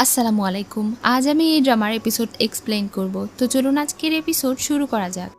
আসসালামু আলাইকুম। আজ আমি এই ড্রামার এপিসোড এক্সপ্লেইন করব। তো চলুন আজকের এপিসোড শুরু করা যাক।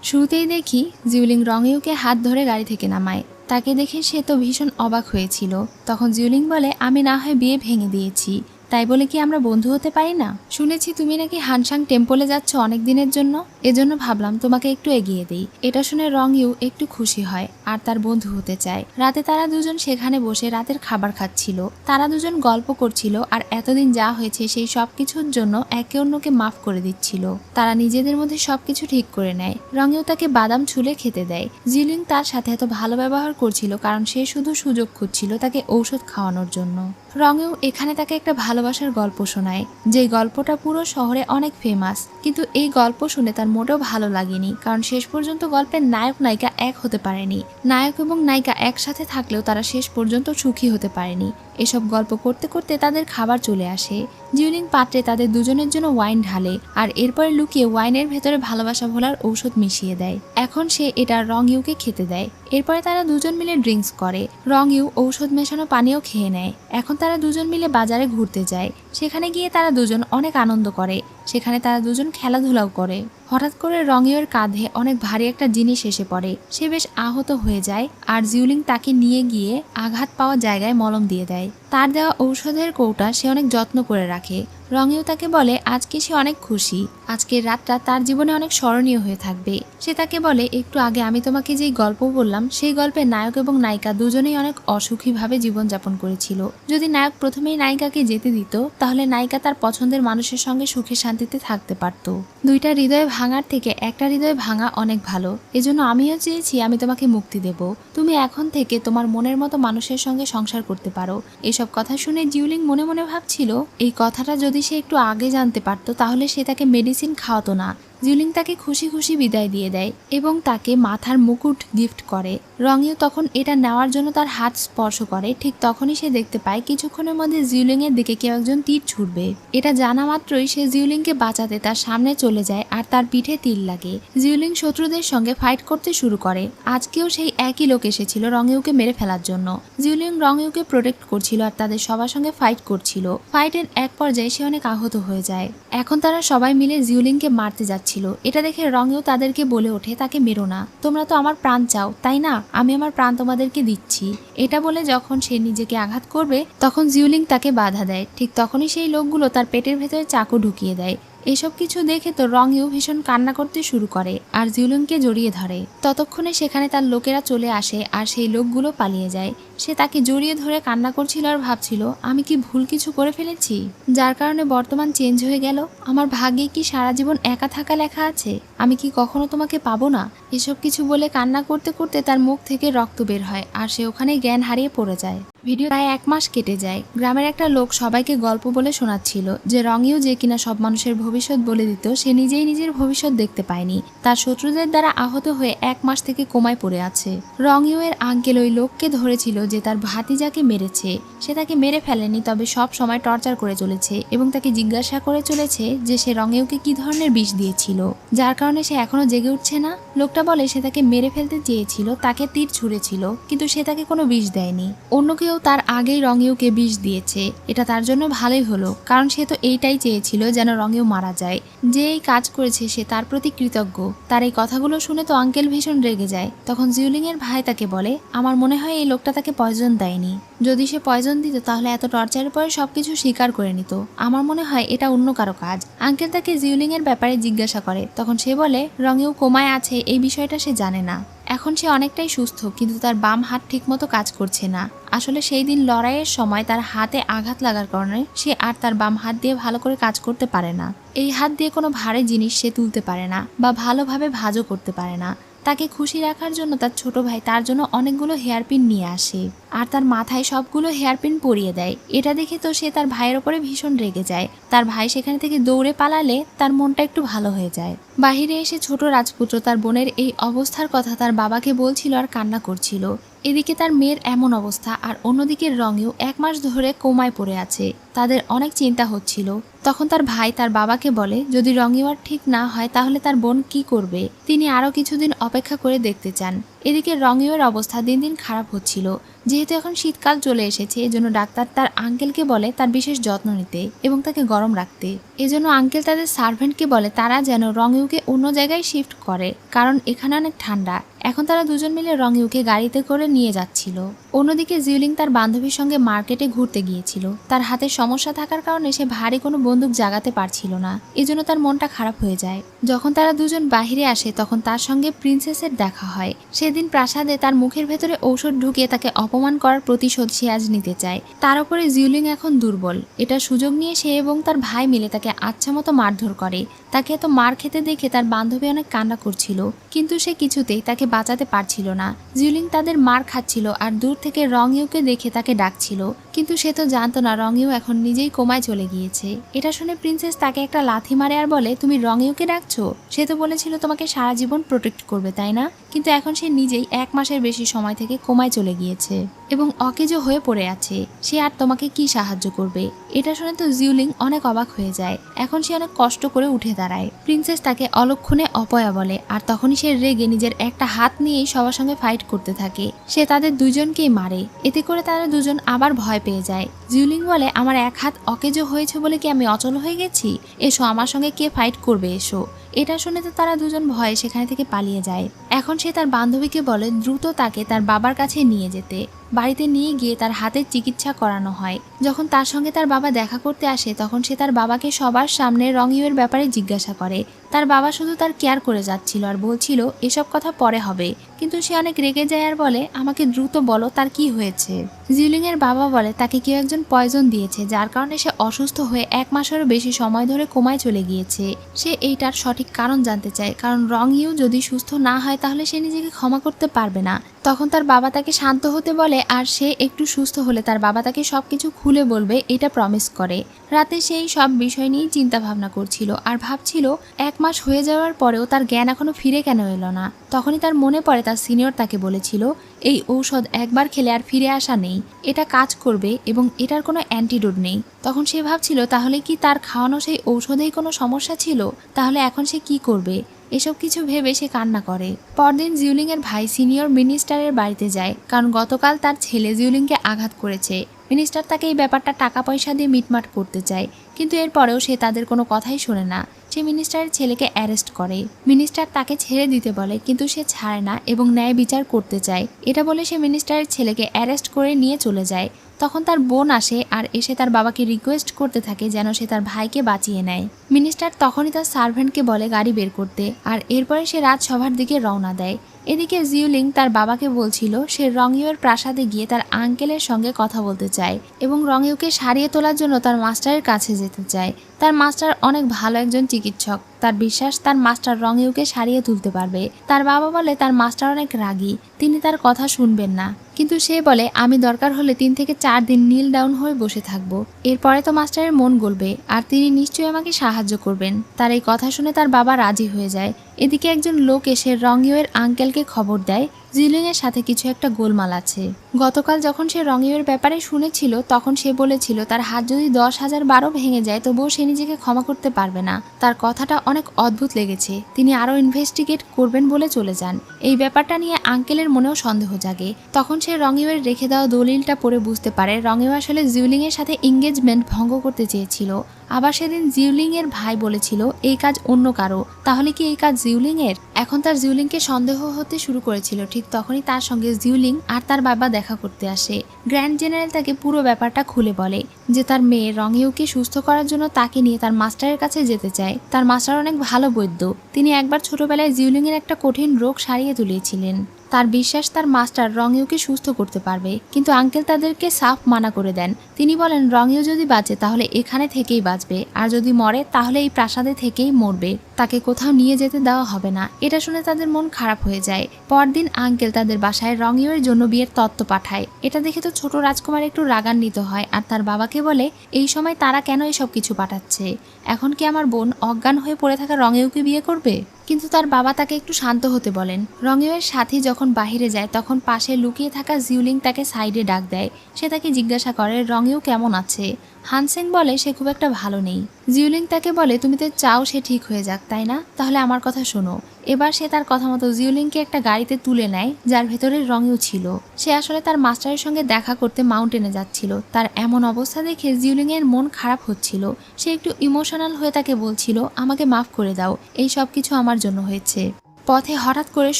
শুরুতেই দেখি জিউলিং রংইউকে হাত ধরে গাড়ি থেকে নামায়। তাকে দেখে সে তো ভীষণ অবাক হয়েছিল। তখন জিউলিং বলে, আমি না হয় বিয়ে ভেঙে দিয়েছি, তাই বলে কি আমরা বন্ধু হতে পারি না? শুনেছি তুমি নাকি হানসাং টেম্পলে যাচ্ছ অনেক দিনের জন্য, এজন্য ভাবলাম তোমাকে একটু এগিয়ে দেই। এটা শুনে রংইউ একটু খুশি হয় আর তার বন্ধু হতে চায়। রাতে তারা দুজন সেখানে বসে রাতের খাবার খাচ্ছিল। তারা দুজন গল্প করছিল আর এতদিন যা হয়েছে সেই সবকিছুর জন্য একে অন্যকে মাফ করে দিচ্ছিল। তারা নিজেদের মধ্যে সবকিছু ঠিক করে নেয়। রংইউ তাকে বাদাম ছুলে খেতে দেয়। জিউলিং তার সাথে এত ভালো ব্যবহার করছিল কারণ সে শুধু সুযোগ খুঁজছিল তাকে ঔষধ খাওয়ানোর জন্য। রংইউ এখানে তাকে একটা ভালোবাসার গল্প শোনায়, যেই গল্পটা পুরো শহরে অনেক ফেমাস। কিন্তু এই গল্প শুনে তার মোটেও ভালো লাগেনি, কারণ শেষ পর্যন্ত গল্পের নায়ক নায়িকা এক হতে পারেনি। নায়ক এবং নায়িকা একসাথে থাকলেও তারা শেষ পর্যন্ত সুখী হতে পারেনি। এসব গল্প করতে করতে তাদের খাবার চলে আসে। জিউলিং পাত্রে তাদের দুজনের জন্য ওয়াইন ঢালে আর এরপরে লুকিয়ে ওয়াইনের ভেতরে ভালোবাসা ভোলার ঔষধ মিশিয়ে দেয়। এখন সে এটা রংইউকে খেতে দেয়। এরপরে তারা দুজন মিলে ড্রিঙ্কস করে। রংইউ ঔষধ মেশানো পানিও খেয়ে নেয়। এখন তারা দুজন মিলে বাজারে ঘুরতে যায়। সেখানে গিয়ে তারা দুজন অনেক আনন্দ করে। সেখানে তারা দুজন খেলাধুলাও করে। হঠাৎ করে রংইউয়ের কাঁধে অনেক ভারী একটা জিনিস এসে পড়ে। সে বেশ আহত হয়ে যায় আর জিউলিং তাকে নিয়ে গিয়ে আঘাত পাওয়া জায়গায় মলম দিয়ে দেয়। তার দেওয়া ঔষধের কৌটা সে অনেক যত্ন করে রাখে। রংইউ তাকে বলে আজকে সে অনেক খুশি, আজকের রাতটা তার জীবনে অনেক স্মরণীয় হয়ে থাকবে। সে তাকে বলে, একটু আগে আমি তোমাকে যেই গল্প বললাম সেই গল্পে নায়ক এবং নায়িকা দুজনেই অনেক অসুখীভাবে জীবনযাপন করেছিল। যদি নায়ক প্রথমেই নায়িকাকে যেতে দিত তাহলে নায়িকা তার পছন্দের মানুষের সঙ্গে সুখে শান্তিতে থাকতে পারত। দুইটা হৃদয় ভাঙার থেকে একটা হৃদয় ভাঙা অনেক ভালো। এজন্য আমিও চেয়েছি আমি তোমাকে মুক্তি দেব। তুমি এখন থেকে তোমার মনের মতো মানুষের সঙ্গে সংসার করতে পারো। এসব কথা শুনে জিউলিং মনে মনে ভাবছিল, এই কথাটা যদি সে একটু আগে জানতে পারতো তাহলে সে তাকে মেডিসিন খাওয়াতো না। জিউলিং তাকে খুশি খুশি বিদায় দিয়ে দেয় এবং তাকে মাথার মুকুট গিফট করে। রংইউ তখন এটা নেওয়ার জন্য তার হাত স্পর্শ করে। ঠিক তখনই সে দেখতে পায় কিছুক্ষণের মধ্যে জিউলিং এর দিকে কেউ একজন তীর ছুড়বে। এটা জানা মাত্রই সে জিউলিংকে বাঁচাতে তার সামনে চলে যায় আর তার পিঠে তীর লাগে। জিউলিং শত্রুদের সঙ্গে ফাইট করতে শুরু করে। আজকেও সেই একই লোক এসেছিল রংইউকে মেরে ফেলার জন্য। জিউলিং রংইউকে প্রোটেক্ট করছিল আর তাদের সবার সঙ্গে ফাইট করছিল। ফাইটের এক পর্যায়ে সে অনেক আহত হয়ে যায়। এখন তারা সবাই মিলে জিউলিংকে মারতে যাচ্ছে। এটা দেখে রংইউ তাদেরকে বলে ওঠে, তাকে মেরো না, তোমরা তো আমার প্রাণ চাও তাই না, আমি আমার প্রাণ তোমাদেরকে দিচ্ছি। এটা বলে যখন সে নিজেকে আঘাত করবে তখন জিউলিং তাকে বাধা দেয়। ঠিক তখনই সেই লোকগুলো তার পেটের ভেতরে চাকু ঢুকিয়ে দেয়। এসব কিছু দেখে তো রংইউ ভীষণ কান্না করতে শুরু করে আর জিউলিংকে জড়িয়ে ধরে। ততক্ষণে সেখানে তার লোকেরা চলে আসে আর সেই লোকগুলো পালিয়ে যায়। সে তাকে জড়িয়ে ধরে কান্না করছিল আর ভাবছিল, আমি কি ভুল কিছু করে ফেলেছি যার কারণে বর্তমান চেঞ্জ হয়ে গেল? আমার ভাগ্যে কি সারা জীবন একা থাকা লেখা আছে? আমি কি কখনো তোমাকে পাবো না? এসব কিছু বলে কান্না করতে করতে তার মুখ থেকে রক্ত বের হয় আর সে ওখানে জ্ঞান হারিয়ে পড়ে যায়। ভিডিও প্রায় 1 মাস কেটে যায়। গ্রামের একটা লোক সবাইকে গল্প বলে শোনাচ্ছিল যে রংইউ যে কিনা সব মানুষের ভবিষ্যৎ বলে দিত, সে নিজেই নিজের ভবিষ্যৎ দেখতে পায়নি। তার শত্রুদের দ্বারা আহত হয়ে 1 মাস থেকে কোমায় পড়ে আছে। রংইউ এর আঙ্কেল ওই লোককে ধরেছিল যে তার ভাতিজাকে মেরেছে। সে তাকে মেরে ফেলেনি, তবে সব সময় টর্চার করে চলেছে এবং তাকে জিজ্ঞাসা করে চলেছে যে সে রংইউকে কি ধরনের বিষ দিয়েছিল যার কারণে সে এখনো জেগে উঠছে না। লোকটা বলে সে তাকে মেরে ফেলতে চেয়েছিল, তাকে তীর ছুঁড়েছিল, কিন্তু সে তাকে কোনো বিষ দেয়নি। অন্য কেউ তার আগেই রংইউকে বিষ দিয়েছে। এটা তার জন্য ভালোই হলো, কারণ সে তো এইটাই চেয়েছিল যেন রংইউ মারা যায়। যে এই কাজ করেছে সে তার প্রতি কৃতজ্ঞ। তার এই কথাগুলো শুনে তো আঙ্কেল ভীষণ রেগে যায়। তখন জিউলিং এর ভাই তাকে বলে, আমার মনে হয় এই লোকটা তাকে পয়জন দেয়নি। যদি সে পয়জন দিত তাহলে এত টর্চারের পরে সবকিছু স্বীকার করে নিত। আমার মনে হয় এটা অন্য কারো কাজ। আঙ্কেল তাকে জিউলিং এর ব্যাপারে জিজ্ঞাসা করে। তখন সে বলে রংইউ কোমায় আছে, এই বিষয়টা সে জানে না। এখন সে অনেকটাই সুস্থ, কিন্তু তার বাম হাত ঠিকমতো কাজ করছে না। আসলে সেই দিন লড়াইয়ের সময় তার হাতে আঘাত লাগার কারণে সে আর তার বাম হাত দিয়ে ভালো করে কাজ করতে পারে না। এই হাত দিয়ে কোনো ভারী জিনিস সে তুলতে পারে না বা ভালোভাবে ভাঁজও করতে পারে না। তাকে খুশি রাখার জন্য তার ছোট ভাই তার জন্য অনেকগুলো হেয়ারপিন নিয়ে আসে আর তার মাথায় সবগুলো হেয়ারপিন পরিয়ে দেয়। এটা দেখে তো সে তার ভাইয়ের ওপরে ভীষণ রেগে যায়। তার ভাই সেখানে থেকে দৌড়ে পালালে তার মনটা একটু ভালো হয়ে যায়। বাহিরে এসে ছোট রাজপুত্র তার বোনের এই অবস্থার কথা তার বাবাকে বলছিল আর কান্না করছিল। এদিকে তার মেয়ের এমন অবস্থা আর অন্যদিকে রংইউ 1 মাস ধরে কোমায় পড়ে আছে। তাদের অনেক চিন্তা হচ্ছিল। তখন তার ভাই তার বাবাকে বলে, যদি রংইউ আর ঠিক না হয় তাহলে তার বোন কি করবে? তিনি আরো কিছুদিন অপেক্ষা করে দেখতে চান। এদিকে রংইউয়ের অবস্থা দিন দিন খারাপ হচ্ছিল। যেহেতু এখন শীতকাল চলে এসেছে এজন্য ডাক্তার তার আঙ্কেলকে বলে তার বিশেষ যত্ন নিতে এবং তাকে গরম রাখতে। এজন্য আঙ্কেল তাদের সার্ভেন্টকে বলে তারা যেন রংইউকে অন্য জায়গায় শিফট করে, কারণ এখানে অনেক ঠান্ডা। এখন তারা দুজন মিলে রংইউকে গাড়িতে করে নিয়ে যাচ্ছিল। অন্যদিকে জিউলিং তার বান্ধবীর সঙ্গে মার্কেটে ঘুরতে গিয়েছিল। তার হাতে সমস্যা থাকার কারণে সে ভারী কোনো বন্দুক জাগাতে পারছিল না, এজন্য তার মনটা খারাপ হয়ে যায়। যখন তারা দুজন বাহিরে আসে তখন তার সঙ্গে প্রিন্সেসের দেখা হয়। সেদিন প্রাসাদে তার মুখের ভেতরে ঔষধ ঢুকিয়ে তাকে অপমান করার প্রতিশোধ সে আজ নিতে চায়। তার উপরে জিউলিং এখন দুর্বল। এটা সুযোগ নিয়ে সে এবং তার ভাই মিলে তাকে আচ্ছা মতো মারধর করে। তাকে এত মার খেতে দেখে তার বান্ধবী অনেক কান্না করছিল, কিন্তু সে কিছুতেই তাকে বাঁচাতে পারছিল না। জিউলিং তাদের মার খাচ্ছিল আর দূর থেকে রংইউকে দেখে তাকে ডাকছিল, কিন্তু সে তো জানতো না রংইউ এখন নিজেই কোমায় চলে গিয়েছে। এটা শুনে প্রিন্সেস তাকে একটা লাথি মারে আর বলে, তুমি রংইউকে ডাকছো? সে তো বলেছিল তোমাকে সারা জীবন প্রোটেক্ট করবে, তাই না? কিন্তু এখন সে নিজেই 1 মাসের বেশি সময় থেকে কোমায় চলে গিয়েছে এবং অকেজো হয়ে পড়ে আছে। সে আর তোমাকে কি সাহায্য করবে? এটা শুনে তো জিউলিং অনেক অবাক হয়ে যায়। এখন সে অনেক কষ্ট করে উঠে দাঁড়ায়। প্রিন্সেস তাকে অলক্ষণে অপয়া বলে আর তখনই সে রেগে নিজের একটা হাত নিয়েই সবার সঙ্গে ফাইট করতে থাকে। সে তাদের দুজনকেই মারে। এতে করে তারা দুজন আবার ভয় পেয়ে যায়। জিউলিং বলে, আমার এক হাত অকেজো হয়েছে বলে কি আমি অচল হয়ে গেছি? এসো, আমার সঙ্গে কে ফাইট করবে, এসো। এটা শুনে তো তারা দুজন ভয়ে সেখানে থেকে পালিয়ে যায়। এখন সে তার বান্ধবীকে বলে দ্রুত তাকে তার বাবার কাছে নিয়ে যেতে। বাড়িতে নিয়ে গিয়ে তার হাতের চিকিৎসা করানো হয়। যখন তার সঙ্গে তার বাবা দেখা করতে আসে তখন সে তার বাবাকে সবার সামনে রংইউয়ের ব্যাপারে জিজ্ঞাসা করে। তার বাবা শুধু তার কেয়ার করে যাচ্ছিল আর বলছিল এসব কথা পরে হবে, কিন্তু সে অনেক রেগে যায় আর বলে, আমাকে দ্রুত বলো তার কি হয়েছে। জিউলিং এর বাবা বলে তাকে কেউ একজন পয়জন দিয়েছে, যার কারণে সে অসুস্থ হয়ে 1 মাসেরও বেশি সময় ধরে কোমায় চলে গিয়েছে। সে এইটার সঠিক কারণ জানতে চায়, কারণ রংইউ যদি সুস্থ না হয় তাহলে সে নিজেকে ক্ষমা করতে পারবে না। তখন তার বাবা তাকে শান্ত হতে বলে আর সে একটু সুস্থ হলে তার বাবা তাকে সবকিছু খুলে বলবে, এটা প্রমিস করে। রাতে সেই সব বিষয় নিয়েই চিন্তা ভাবনা করছিল আর ভাবছিল 1 মাস হয়ে যাওয়ার পরেও তার জ্ঞান এখনো ফিরে কেন এলো না। তখনই তার মনে পড়ে তার সিনিয়র তাকে বলেছিল এই ঔষধ একবার খেলে আর ফিরে আসা নেই, এটা কাজ করবে এবং এটার কোনো অ্যান্টিডোট নেই। তখন সে ভাবছিল তাহলে কি তার খাওয়ানো সেই ঔষধেই কোনো সমস্যা ছিল? তাহলে এখন সে কি করবে? এসব কিছু ভেবে সে কান্না করে। পরদিন জিউলিং এর ভাই সিনিয়র মিনিস্টারের বাড়িতে যায়, কারণ গতকাল তার ছেলে জিউলিংকে আঘাত করেছে। মিনিস্টার তাকে এই ব্যাপারটা টাকা পয়সা দিয়ে মিটমাট করতে চায়, কিন্তু এরপরেও সে তাদের কোনো কথাই শোনে না। সে মিনিস্টারের ছেলেকে অ্যারেস্ট করে। মিনিস্টার তাকে ছেড়ে দিতে বলে, কিন্তু সে ছাড়ে না এবং ন্যায় বিচার করতে চায়। এটা বলে সে মিনিস্টারের ছেলেকে অ্যারেস্ট করে নিয়ে চলে যায়। তখন তার বোন আসে আর এসে তার বাবাকে রিকোয়েস্ট করতে থাকে যেন সে তার ভাইকে বাঁচিয়ে নেয়। মিনিস্টার তখনই তার সার্ভেন্টকে বলে গাড়ি বের করতে, আর এরপরে সে রাজসভার দিকে রওনা দেয়। এদিকে জিউলিং তার বাবাকে বলছিল সে রংইউয়ের প্রাসাদে গিয়ে তার আঙ্কেলের সঙ্গে কথা বলতে চায় এবং রংইউকে সারিয়ে তোলার জন্য তার মাস্টারের কাছে যেতে চায়। তার মাস্টার অনেক ভালো একজন চিকিৎসক। তার বিশ্বাস তার মাস্টার রংইউকে সারিয়ে তুলতে পারবে। তার বাবা বলে তার মাস্টার অনেক রাগী, তিনি তার কথা শুনবেন না, কিন্তু সে বলে আমি দরকার হলে 3 থেকে 4 দিন নীল ডাউন হয়ে বসে থাকবো। এরপরে তো মাস্টারের মন গলবে আর তিনি নিশ্চয়ই আমাকে সাহায্য করবেন। তার এই কথা শুনে তার বাবা রাজি হয়ে যায়। এদিকে একজন লোক এসে রংইউয়ের আঙ্কেলকে খবর দেয় জিউলিং এর সাথে কিছু একটা গোলমাল আছে। গতকাল যখন সে রংইউয়ের ব্যাপারে শুনেছিল তখন সে বলেছিল তার হাত যদি 10,000 বারও ভেঙে যায় তবুও সে নিজেকে ক্ষমা করতে পারবে না। তার কথাটা অনেক অদ্ভুত লেগেছে। তিনি আরও ইনভেস্টিগেট করবেন বলে চলে যান। এই ব্যাপারটা নিয়ে আঙ্কেলের মনেও সন্দেহ জাগে। তখন সে রংইউয়ের রেখে দেওয়া দলিলটা পড়ে বুঝতে পারে রংইউ আসলে জিউলিং এর সাথে এঙ্গেজমেন্ট ভঙ্গ করতে চেয়েছিল। আবার সেদিন জিউলিং এর ভাই বলেছিল এই কাজ অন্য কারো, তাহলে কি এই কাজ জিউলিং এর? এখন তার জিউলিংকে সন্দেহ হতে শুরু করেছিল। ঠিক তখনই তার সঙ্গে জিউলিং আর তার বাবা দেখা করতে আসে। গ্র্যান্ড জেনারেল তাকে পুরো ব্যাপারটা খুলে বলে যে তার মেয়ে রংইউকে সুস্থ করার জন্য তাকে নিয়ে তার মাস্টারের কাছে যেতে চায়। তার মাস্টার অনেক ভালো বৈদ্য। তিনি একবার ছোটবেলায় জিউলিং এর একটা কঠিন রোগ সারিয়ে তুলেছিলেন। তার বিশ্বাস তার মাস্টার রংইউকে সুস্থ করতে পারবে, কিন্তু আঙ্কেল তাদেরকে সাফ মানা করে দেন। তিনি বলেন রংইউ যদি বাঁচে তাহলে এখানে থেকেই বাঁচবে, আর যদি মরে তাহলে এই প্রাসাদে থেকেই মরবে, তাকে কোথাও নিয়ে যেতে দেওয়া হবে না। এটা শুনে তাদের মন খারাপ হয়ে যায়। পরদিন আঙ্কেল তাদের বাসায় রংইউয়ের জন্য বিয়ের তত্ত্ব পাঠায়। এটা দেখে তো ছোট রাজকুমার একটু রাগান্বিত হয় আর তার বাবাকে বলে এই সময় তারা কেন এসব কিছু পাঠাচ্ছে? এখন কি আমার বোন অজ্ঞান হয়ে পড়ে থাকা রংইউকে বিয়ে করবে? কিন্তু তার বাবা তাকে একটু শান্ত হতে বলেন। রংইউয়ের সাথী যখন যখন বাহিরে যায় তখন পাশে লুকিয়ে থাকা জিউলিং তাকে সাইডে ডাক দেয়। সে তাকে জিজ্ঞাসা করে রঙেও কেমন আছে। হানসেং বলে সে খুব একটা ভালো নেই। জিউলিং তাকে বলে তুমি তো চাও সে ঠিক হয়ে যাক, তাই না? তাহলে আমার কথা শোনো। এবার সে তার কথা মতো জিউলিংকে একটা গাড়িতে তুলে নেয় যার ভেতরে রঙেও ছিল। সে আসলে তার মাস্টারের সঙ্গে দেখা করতে মাউন্টেনে যাচ্ছিল। তার এমন অবস্থা দেখে জিউলিং এর মন খারাপ হচ্ছিল। সে একটু ইমোশনাল হয়ে তাকে বলছিল আমাকে মাফ করে দাও, এই সব কিছু আমার জন্য হয়েছে। পথে হঠাৎ করে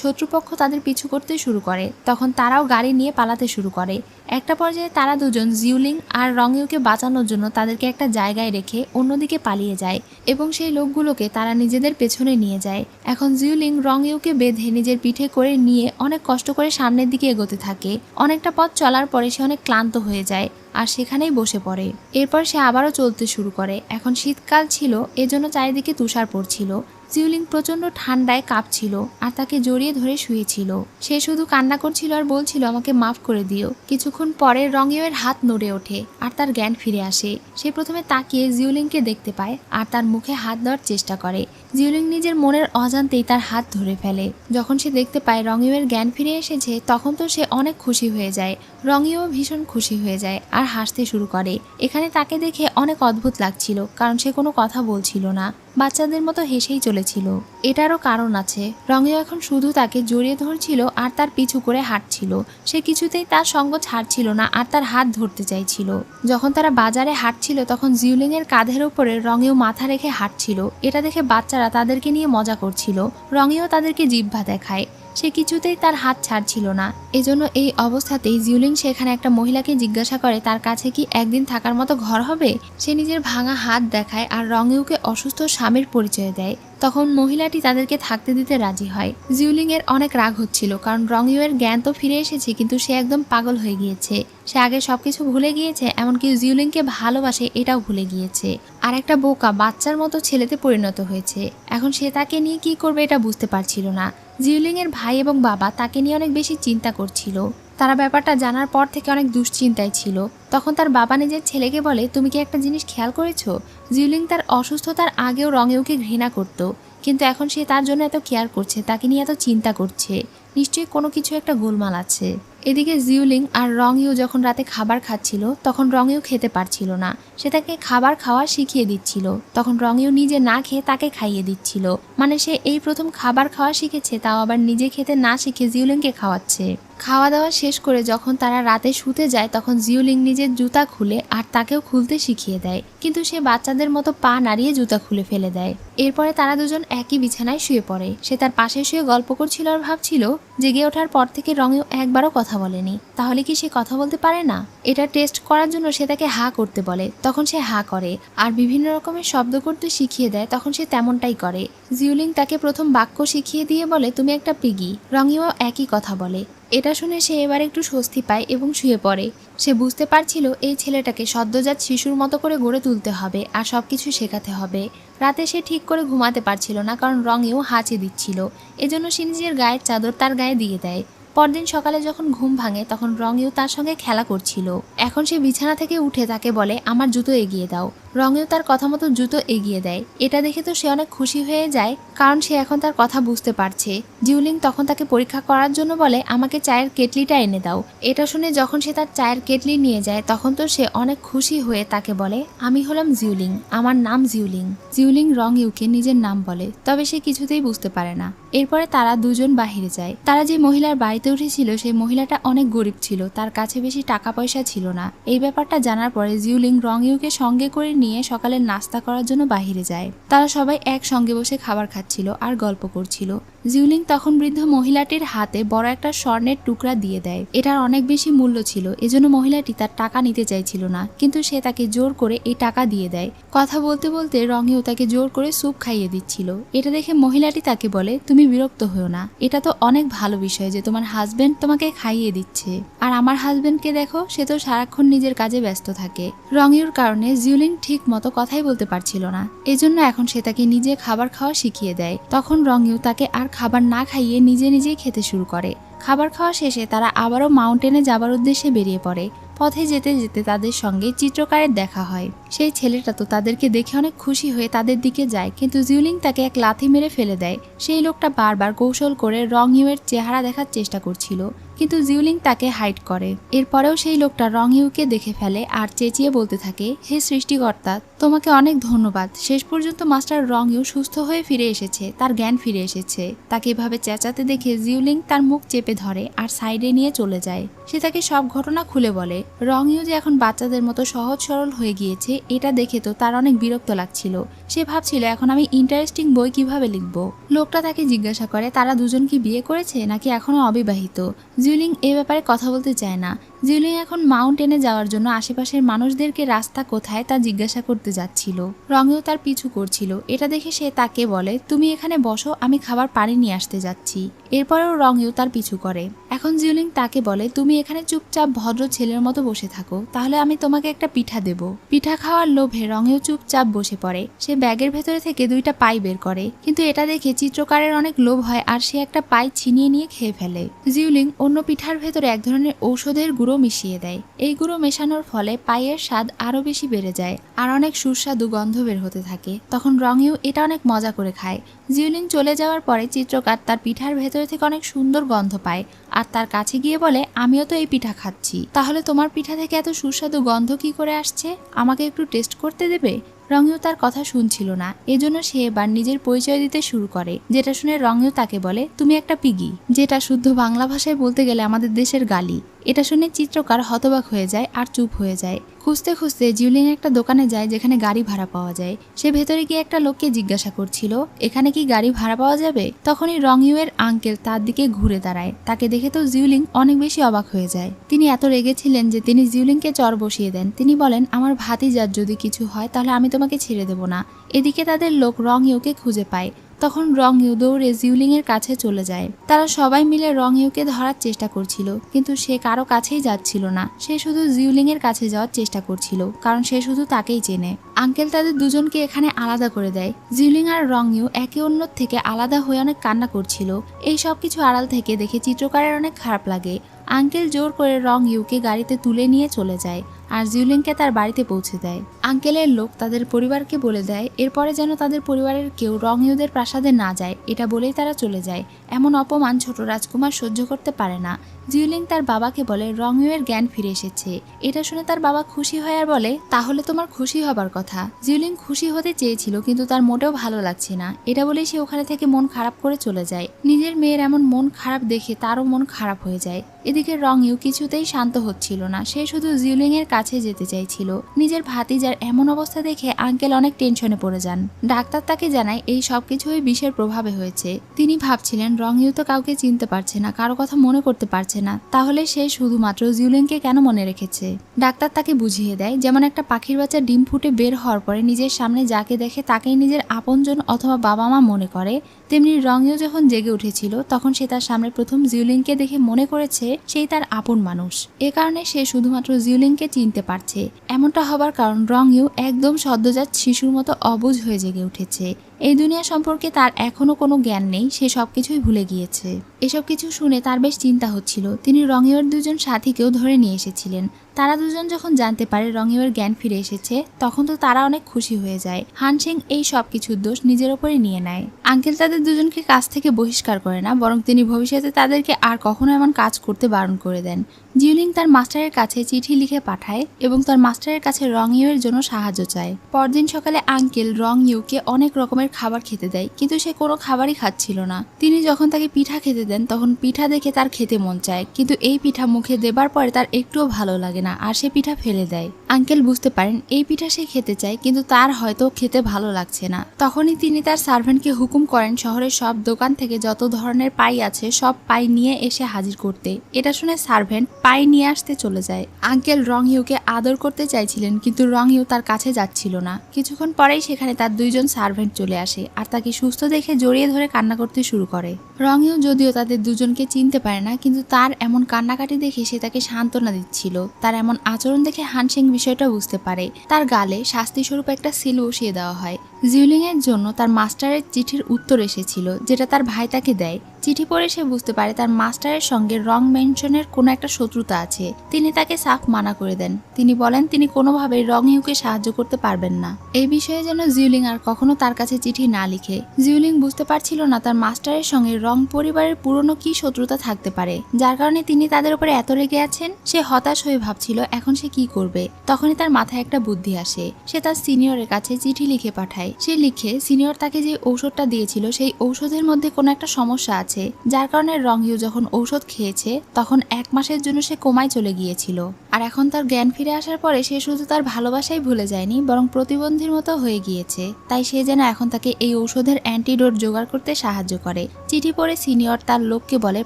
শত্রুপক্ষ তাদের পিছু করতে শুরু করে। তখন তারাও গাড়ি নিয়ে পালাতে শুরু করে। একটা পর্যায়ে তারা দুজন জিউলিং আর রঙেওকে বাঁচানোর জন্য তাদেরকে একটা জায়গায় রেখে অন্যদিকে পালিয়ে যায় এবং সেই লোকগুলোকে তারা নিজেদের পেছনে নিয়ে যায়। এখন জিউলিং রঙেওকে বেঁধে নিজের পিঠে করে নিয়ে অনেক কষ্ট করে সামনের দিকে এগোতে থাকে। অনেকটা পথ চলার পরে সে অনেক ক্লান্ত হয়ে যায় আর সেখানেই বসে পড়ে। এরপর সে আবারও চলতে শুরু করে। এখন শীতকাল ছিল, এজন্য চারিদিকে তুষার পড়ছিল। জিউলিং প্রচন্ড ঠান্ডায় কাঁপছিল আর তাকে জড়িয়ে ধরে শুয়েছিল। সে শুধু কান্না করছিল আর বলছিল আমাকে মাফ করে দিও। কিছুক্ষণ পরে রঙেওয়ের হাত নড়ে ওঠে আর তার জ্ঞান ফিরে আসে। সে প্রথমে তাকিয়ে জিউলিংকে দেখতে পায় আর তার মুখে হাত দেওয়ার চেষ্টা করে। জিউলিং নিজের মনের অজান্তেই তার হাত ধরে ফেলে। যখন সে দেখতে পায় রঙেওয়ের জ্ঞান ফিরে এসেছে তখন তো সে অনেক খুশি হয়ে যায়। রঙেও ভীষণ খুশি হয়ে যায় আর হাসতে শুরু করে। এখানে তাকে দেখে অনেক অদ্ভুত লাগছিল কারণ সে কোনো কথা বলছিল না, বাচ্চাদের মতো হেসেই চলেছিল। এটারও কারণ আছে। রঙেও এখন শুধু তাকে জড়িয়ে ধরছিল আর তার পিছু করে হাঁটছিল। সে কিছুতেই তার সঙ্গ ছাড়ছিল না আর তার হাত ধরতে চাইছিল। যখন তারা বাজারে হাঁটছিল তখন জিউলিং এর কাঁধের উপরে রঙেও মাথা রেখে হাঁটছিল। এটা দেখে বাচ্চারা তাদেরকে নিয়ে মজা করছিল। রঙেও তাদেরকে জিহ্বা দেখায়। সে কিছুতেই তার হাত ছাড়ছিল না। এজন্য এই অবস্থাতেই জিউলিং সেখানে একটা মহিলাকে জিজ্ঞাসা করে তার কাছে কি একদিন থাকার মতো ঘর হবে। সে নিজের ভাঙা হাত দেখায় আর রঙেওকে অসুস্থ স্বামীর পরিচয় দেয়। তখন মহিলাটি তাদেরকে থাকতে দিতে রাজি হয়। জিউলিং এর অনেক রাগ হচ্ছিল কারণ রঙেওয়ের জ্ঞান তো ফিরে এসেছে কিন্তু সে একদম পাগল হয়ে গিয়েছে। সে আগে সবকিছু ভুলে গিয়েছে, এমনকি জিউলিংকে ভালোবাসে এটাও ভুলে গিয়েছে আর একটা বোকা বাচ্চার মতো ছেলেতে পরিণত হয়েছে। এখন সে তাকে নিয়ে কি করবে এটা বুঝতে পারছিল না। জিউলিং এর ভাই এবং বাবা তাকে নিয়ে অনেক বেশি চিন্তা করছিল। তারা ব্যাপারটা জানার পর থেকে অনেক দুশ্চিন্তায় ছিল। তখন তার বাবা নিজের ছেলেকে বলে তুমি কি একটা জিনিস খেয়াল করেছো? জিউলিং তার অসুস্থতার আগেও রঙেওকে ঘৃণা করত, কিন্তু এখন সে তার জন্য এত কেয়ার করছে, তাকে নিয়ে এত চিন্তা করছে। নিশ্চয়ই কোনো কিছু একটা গোলমাল আছে। এদিকে জিউলিং আর রঙেও যখন রাতে খাবার খাচ্ছিল তখন রঙেও খেতে পারছিল না। সে তাকে খাবার খাওয়া শিখিয়ে দিচ্ছিল। তখন রঙেও নিজে না খেয়ে তাকে খাইয়ে দিচ্ছিল। মানে সে এই প্রথম খাবার খাওয়া শিখেছে, তাও আবার নিজে খেতে না শিখে জিউলিংকে খাওয়াচ্ছে। খাওয়া দাওয়া শেষ করে যখন তারা রাতে শুতে যায় তখন জিউলিং নিজের জুতা খুলে আর তাকেও খুলতে শিখিয়ে দেয়, কিন্তু সে বাচ্চাদের মতো পা নাড়িয়ে জুতা খুলে ফেলে দেয়। এরপরে তারা দুজন একই বিছানায় শুয়ে পড়ে। সে তার পাশে শুয়ে গল্প করছিল আর ভাবছিল জেগে ওঠার পর থেকে রঙেও একবারও কথা বলেনি, তাহলে কি সে কথা বলতে পারে না? এটা টেস্ট করার জন্য সে তাকে হা করতে বলে। তখন সে হা করে আর বিভিন্ন রকমের শব্দ করতে শিখিয়ে দেয়। তখন সে তেমনটাই করে। জিউলিং তাকে প্রথম বাক্য শিখিয়ে দিয়ে বলে তুমি একটা পিগি। রঙেও একই কথা বলে। এটা শুনে সে এবার একটু স্বস্তি পায় এবং শুয়ে পড়ে। সে বুঝতে পারছিল এই ছেলেটাকে সদ্যজাত শিশুর মতো করে গড়ে তুলতে হবে আর সবকিছু শেখাতে হবে। রাতে সে ঠিক করে ঘুমাতে পারছিল না কারণ রঙেও হাঁচি দিচ্ছিল। এজন্য সে নিজের গায়ের চাদর তার গায়ে দিয়ে দেয়। পরদিন সকালে যখন ঘুম ভাঙে তখন রঙেও তার সঙ্গে খেলা করছিল। এখন সে বিছানা থেকে উঠে তাকে বলে আমার জুতো এগিয়ে দাও। রঙেও তার কথা মতো জুতো এগিয়ে দেয়। এটা দেখে তো সে অনেক খুশি হয়ে যায় কারণ সে এখন তার কথা বুঝতে পারছে। জিউলিং তখন তাকে পরীক্ষা করার জন্য বলে আমাকে চায়ের কেটলিটা এনে দাও। এটা শুনে যখন সে তার চায়ের কেটলি নিয়ে যায় তখন তো সে অনেক খুশি হয়ে তাকে বলে আমি হলাম জিউলিং, আমার নাম জিউলিং। জিউলিং রঙেওকে নিজের নাম বলে, তবে সে কিছুতেই বুঝতে পারে না। এরপরে তারা দুজন বাহিরে যায়। তারা যে মহিলার বাড়িতে উঠেছিল সেই মহিলাটা অনেক গরিব ছিল, তার কাছে বেশি টাকা পয়সা ছিল না। এই ব্যাপারটা জানার পরে জিউলিং রঙেওকে সঙ্গে করে নিয়ে সকালের নাস্তা করার জন্য বাহিরে যায়। তারা সবাই একসঙ্গে বসে খাবার খাচ্ছিল আর গল্প করছিল। জিউলিং তখন বৃদ্ধ মহিলাটির হাতে বড় একটা স্বর্ণের টুকরা দিয়ে দেয়। এটার অনেক বেশি মূল্য ছিল, এজন্য মহিলাটি তার টাকা নিতে চাইছিল না, কিন্তু সে তাকে জোর করে এই টাকা দিয়ে দেয়। কথা বলতে বলতে রঙেও তাকে জোর করে স্যুপ খাইয়ে দিচ্ছিল। এটা দেখে মহিলাটি তাকে বলে তুমি বিরক্ত হও না, এটা তো অনেক ভালো বিষয় যে তোমার হাজবেন্ড তোমাকে খাইয়ে দিচ্ছে। আর আমার হাজবেন্ডকে দেখো, সে তো সারাক্ষণ নিজের কাজে ব্যস্ত থাকে। রঙেওর কারণে জিউলিং ঠিক মতো কথাই বলতে পারছিল না, এজন্য এখন সে তাকে নিজে খাবার খাওয়া শিখিয়ে দেয়। তখন রঙেও তাকে আর খাবার না খাইয়ে নিজে নিজেই খেতে শুরু করে। খাবার খাওয়া শেষে তারা আবারও মাউন্টেনে যাবার উদ্দেশ্যে বেরিয়ে পড়ে। পথে যেতে যেতে তাদের সঙ্গে চিত্রকারের দেখা হয়। সেই ছেলেটা তো তাদেরকে দেখে অনেক খুশি হয়ে তাদের দিকে যায়, কিন্তু জিউলিং তাকে এক লাথি মেরে ফেলে দেয়। সেই লোকটা বারবার কৌশল করে রং ইউয়ের চেহারা দেখার চেষ্টা করছিল, কিন্তু জিউলিং তাকে হাইড করে। এরপরেও সেই লোকটা রং ইউকে দেখে ফেলে আর চেঁচিয়ে বলতে থাকে, হে সৃষ্টিকর্তা, তোমাকে অনেক ধন্যবাদ, শেষ পর্যন্ত মাস্টার রং ইউ সুস্থ হয়ে ফিরে এসেছে, তার জ্ঞান ফিরে এসেছে। তাকে এভাবে চেঁচাতে দেখে জিউলিং তার মুখ চেপে ধরে আর সাইডে নিয়ে চলে যায়। সে তাকে সব ঘটনা খুলে বলে। রং ইউ যে এখন বাচ্চাদের মতো সহজ সরল হয়ে গিয়েছে এটা দেখে তো তার অনেক বিরক্ত লাগছিল। সে ভাবছিল এখন আমি ইন্টারেস্টিং বই কিভাবে লিখব। লোকটা তাকে জিজ্ঞাসা করে তারা দুজন কি বিয়ে করেছে নাকি এখনো অবিবাহিত। জিউলিং এ ব্যাপারে কথা বলতে চায় না। জিউলিং এখন মাউন্টেনে যাওয়ার জন্য আশেপাশের মানুষদেরকে রাস্তা কোথায় তা জিজ্ঞাসা করতে যাচ্ছিল। রঙেও তার পিছু করছিল। এটা দেখে সে তাকে বলে, তুমি এখানে বসো, আমি খাবার পানি নিয়ে আসতে যাচ্ছি। এরপরেও রঙেও তার পিছু করে। এখন জিউলিং তাকে বলে, তুমি এখানে চুপচাপ ভদ্র ছেলের মতো বসে থাকো, তাহলে আমি তোমাকে একটা পিঠা দেব। পিঠা খাওয়ার লোভে রঙেও চুপচাপ বসে পড়ে। সে ব্যাগের ভেতরে থেকে 2টা পাই বের করে, কিন্তু এটা দেখে চিত্রকারের অনেক লোভ হয় আর সে একটা পাই ছিনিয়ে নিয়ে খেয়ে ফেলে। জিউলিং অন্য পিঠার ভেতরে এক ধরনের ঔষধের গুঁড়ো মিশিয়ে দেয়। এই গুঁড়ো মেশানোর ফলে পাইয়ের স্বাদ আরো বেশি বেড়ে যায় আর অনেক সুস্বাদু গন্ধ বের হতে থাকে। তখন রঙেও এটা অনেক মজা করে খায়। জিউলিং চলে যাওয়ার পরে চিত্রকার তার পিঠার ভেতরে থেকে অনেক সুন্দর গন্ধ পায় আর তার কাছে গিয়ে বলে, আমিও তো এই পিঠা খাচ্ছি, তাহলে তোমার পিঠা থেকে এত সুস্বাদু গন্ধ কি করে আসছে, আমাকে একটু টেস্ট করতে দেবে? রঙেও তার কথা শুনছিল না, এজন্য সে এবার নিজের পরিচয় দিতে শুরু করে, যেটা শুনে রঙেও তাকে বলে, তুমি একটা পিগি, যেটা শুদ্ধ বাংলা ভাষায় বলতে গেলে আমাদের দেশের গালি। এটা শুনে চিত্রকার হতবাক হয়ে যায় আর চুপ হয়ে যায়। খুঁজতে খুঁজতে জিউলিং একটা দোকানে যায় যেখানে গাড়ি ভাড়া পাওয়া যায়। সে ভেতরে গিয়ে একটা লোককে জিজ্ঞাসা করছিল, এখানে কি গাড়ি ভাড়া পাওয়া যাবে? তখনই রংইউ এর আঙ্কেল তার দিকে ঘুরে দাঁড়ায়। তাকে দেখে তো জিউলিং অনেক বেশি অবাক হয়ে যায়। তিনি এত রেগেছিলেন যে তিনি জিউলিংকে চর বসিয়ে দেন। তিনি বলেন, আমার ভাতিজার যদি কিছু হয় তাহলে আমি তোমাকে ছেড়ে দেব না। এদিকে তাদের লোক রংইউকে খুঁজে পায়। তখন রংইউ দৌড়ে জিউলিং এর কাছে চলে যায়। তারা সবাই মিলে রংইউকে ধরার চেষ্টা করছিল, কিন্তু সে কারো কাছেই যাচ্ছিল না। সে শুধু জিউলিং এর কাছে যাওয়ার চেষ্টা করছিল, কারণ সে শুধু তাকেই চেনে। আঙ্কেল তাদের দুজনকে এখানে আলাদা করে দেয়। জিউলিং আর রংইউ একে অন্যর থেকে আলাদা হয়ে অনেক কান্না করছিল। এই সব কিছু আড়াল থেকে দেখে চিত্রকারের অনেক খারাপ লাগে। আঙ্কেল জোর করে রংইউকে গাড়িতে তুলে নিয়ে চলে যায় আর জিউলিংকে তার বাড়িতে পৌঁছে দেয়। আঙ্কেলের লোক তাদের পরিবারকে বলে দেয় এরপরে যেন তাদের পরিবারের কেউ রংইউদের প্রাসাদে না যায়, এটা বলেই তারা চলে যায়। এমন অপমান ছোট রাজকুমার সহ্য করতে পারে না। জিউলিং তার বাবাকে বলে রংইউ এর জ্ঞান ফিরে এসেছে। এটা শুনে তার বাবা খুশি হয় আর বলে, তাহলে তোমার খুশি হবার কথা। জিউলিং খুশি হতে চেয়েছিল, কিন্তু তার মোটেও ভালো লাগছে না। এটা বলেই সে ওখানে থেকে মন খারাপ করে চলে যায়। নিজের মেয়ের এমন মন খারাপ দেখে তারও মন খারাপ হয়ে যায়। এদিকে রংইউ কিছুতেই শান্ত হচ্ছিল না। সে শুধু জিউলিং এর কাছে যেতে চাইছিল। নিজের ভাতিজার এমন অবস্থা দেখে আঙ্কেল অনেক টেনশনে পড়ে যান। ডাক্তার তাকে জানায় এই সবকিছুই বিষের প্রভাবে হয়েছে। তিনি ভাবছিলেন রংইউ তো কাউকে চিনতে পারছে না, কারো কথা মনে করতে পারছে না, তাহলে সে শুধুমাত্র জিউলিংকে কেন মনে রেখেছে। ডাক্তার তাকে বুঝিয়ে দেয়, যেমন একটা পাখির বাচ্চা ডিম ফুটে বের হওয়ার পরে নিজের সামনে যাকে দেখে তাকেই নিজের আপনজন অথবা বাবা মা মনে করে, তেমনি রংইউ যখন জেগে উঠেছিল তখন সে তার সামনে প্রথম জিউলিংকে দেখে মনে করেছে সেই তার আপন মানুষ। এ কারণে সে শুধুমাত্র জিউলিংকে চিনতে পারছে। এমনটা হবার কারণ রংইউ একদম সদ্যজাত শিশুর মতো অবুঝ হয়ে জেগে উঠেছে। এই দুনিয়া সম্পর্কে তার এখনো কোনো জ্ঞান নেই, সে সবকিছুই ভুলে গিয়েছে। এসব কিছু শুনে তার বেশ চিন্তা হচ্ছিল। তিনি রংইউর দুজন সাথীকেও ধরে নিয়ে এসেছিলেন। তারা দুজন যখন জানতে পারে রংইউর জ্ঞান ফিরে এসেছে তখন তো তারা অনেক খুশি হয়ে যায়। হানসিং এই সব কিছুর দোষ নিজের ওপরে নিয়ে নেয়। আঙ্কেল তাদের দুজনকে কাজ থেকে বহিষ্কার করে না, বরং তিনি ভবিষ্যতে তাদেরকে আর কখনো এমন কাজ করতে বারণ করে দেন। জিউলিং তার মাস্টারের কাছে চিঠি লিখে পাঠায় এবং তার মাস্টারের কাছে রংইউ এর জন্য সাহায্য চায়। পরদিন সকালে আঙ্কেল রংইউকে অনেক রকমের খাবার খেতে দেয়, কিন্তু সে কোনো খাবারই খাচ্ছিল না। তিনি যখন তাকে পিঠা খেতে দেন তখন পিঠা দেখে তার খেতে মন চায়, কিন্তু এই পিঠা মুখে দেবার পরে তার একটুও ভালো লাগে না আর সে পিঠা ফেলে দেয়। আঙ্কেল বুঝতে পারেন এই পিঠা সে খেতে চায়, কিন্তু তার হয়তো খেতে ভালো লাগছে না। তখনই তিনি তার সার্ভেন্টকে হুকুম করেন শহরের সব দোকান থেকে যত ধরনের পাই আছে সব পাই নিয়ে এসে হাজির করতে। এটা শুনে সার্ভেন্ট পাই নিয়ে আসতে চলে যায়। আঙ্কেল রংইউকে আদর করতে চাইছিলেন, কিন্তু রংইউ তার কাছে যাচ্ছিল না। কিছুক্ষণ পরেই সেখানে তার দুইজন সার্ভেন্ট চলে আসে আর তাকে সুস্থ দেখে জড়িয়ে ধরে কান্না করতে শুরু করে। রংইউ যদিও তাদের দুজনকে চিনতে পারে না, কিন্তু তার এমন কান্নাকাটি দেখে সে তাকে সান্ত্বনা দিচ্ছিল। তার এমন আচরণ দেখে হানসিং বিষয়টা বুঝতে পারে। তার গালে শাস্তি স্বরূপ একটা সিল বসিয়ে দেওয়া হয়। জিউলিং এর জন্য তার মাস্টারের চিঠির উত্তর এসেছিল, যেটা তার ভাই তাকে দেয়। চিঠি পড়ে সে বুঝতে পারে তার মাস্টারের সঙ্গে রং মেনশনের কোনো একটা শত্রুতা আছে। তিনি তাকে সাফ মানা করে দেন। তিনি বলেন তিনি কোনোভাবেই রং ইউকে সাহায্য করতে পারবেন না। এই বিষয়ে যেন জিউলিং আর কখনো তার কাছে চিঠি না লিখে। জিউলিং বুঝতে পারছিল না তার মাস্টারের সঙ্গে রং পরিবারের পুরনো কি শত্রুতা থাকতে পারে, যার কারণে তিনি তাদের উপরে এত রেগে আছেন। সে হতাশ হয়ে ভাবছিল এখন সে কি করবে। তখনই তার মাথায় একটা বুদ্ধি আসে। সে তার সিনিয়রের কাছে চিঠি লিখে পাঠায়। সে লিখে সিনিয়র তাকে যে ঔষধটা দিয়েছিল সেই ঔষধের মধ্যে কোনো একটা সমস্যা আছে, যার কারণে রং ইউ যখন ঔষধ খেয়েছে তখন 1 মাসের জন্য সে কোমায় চলে গিয়েছিল। আর এখন তার জ্ঞান ফিরে আসার পরে সে শুধু তার ভালোবাসাই ভুলে যায়নি, বরং প্রতিবন্ধীর মতো হয়ে গিয়েছে। তাই সে যেন এখন তাকে এই ঔষধের অ্যান্টিডোট জোগাড় করতে সাহায্য করে। চিঠি পড়ে সিনিয়র তার লোককে বলে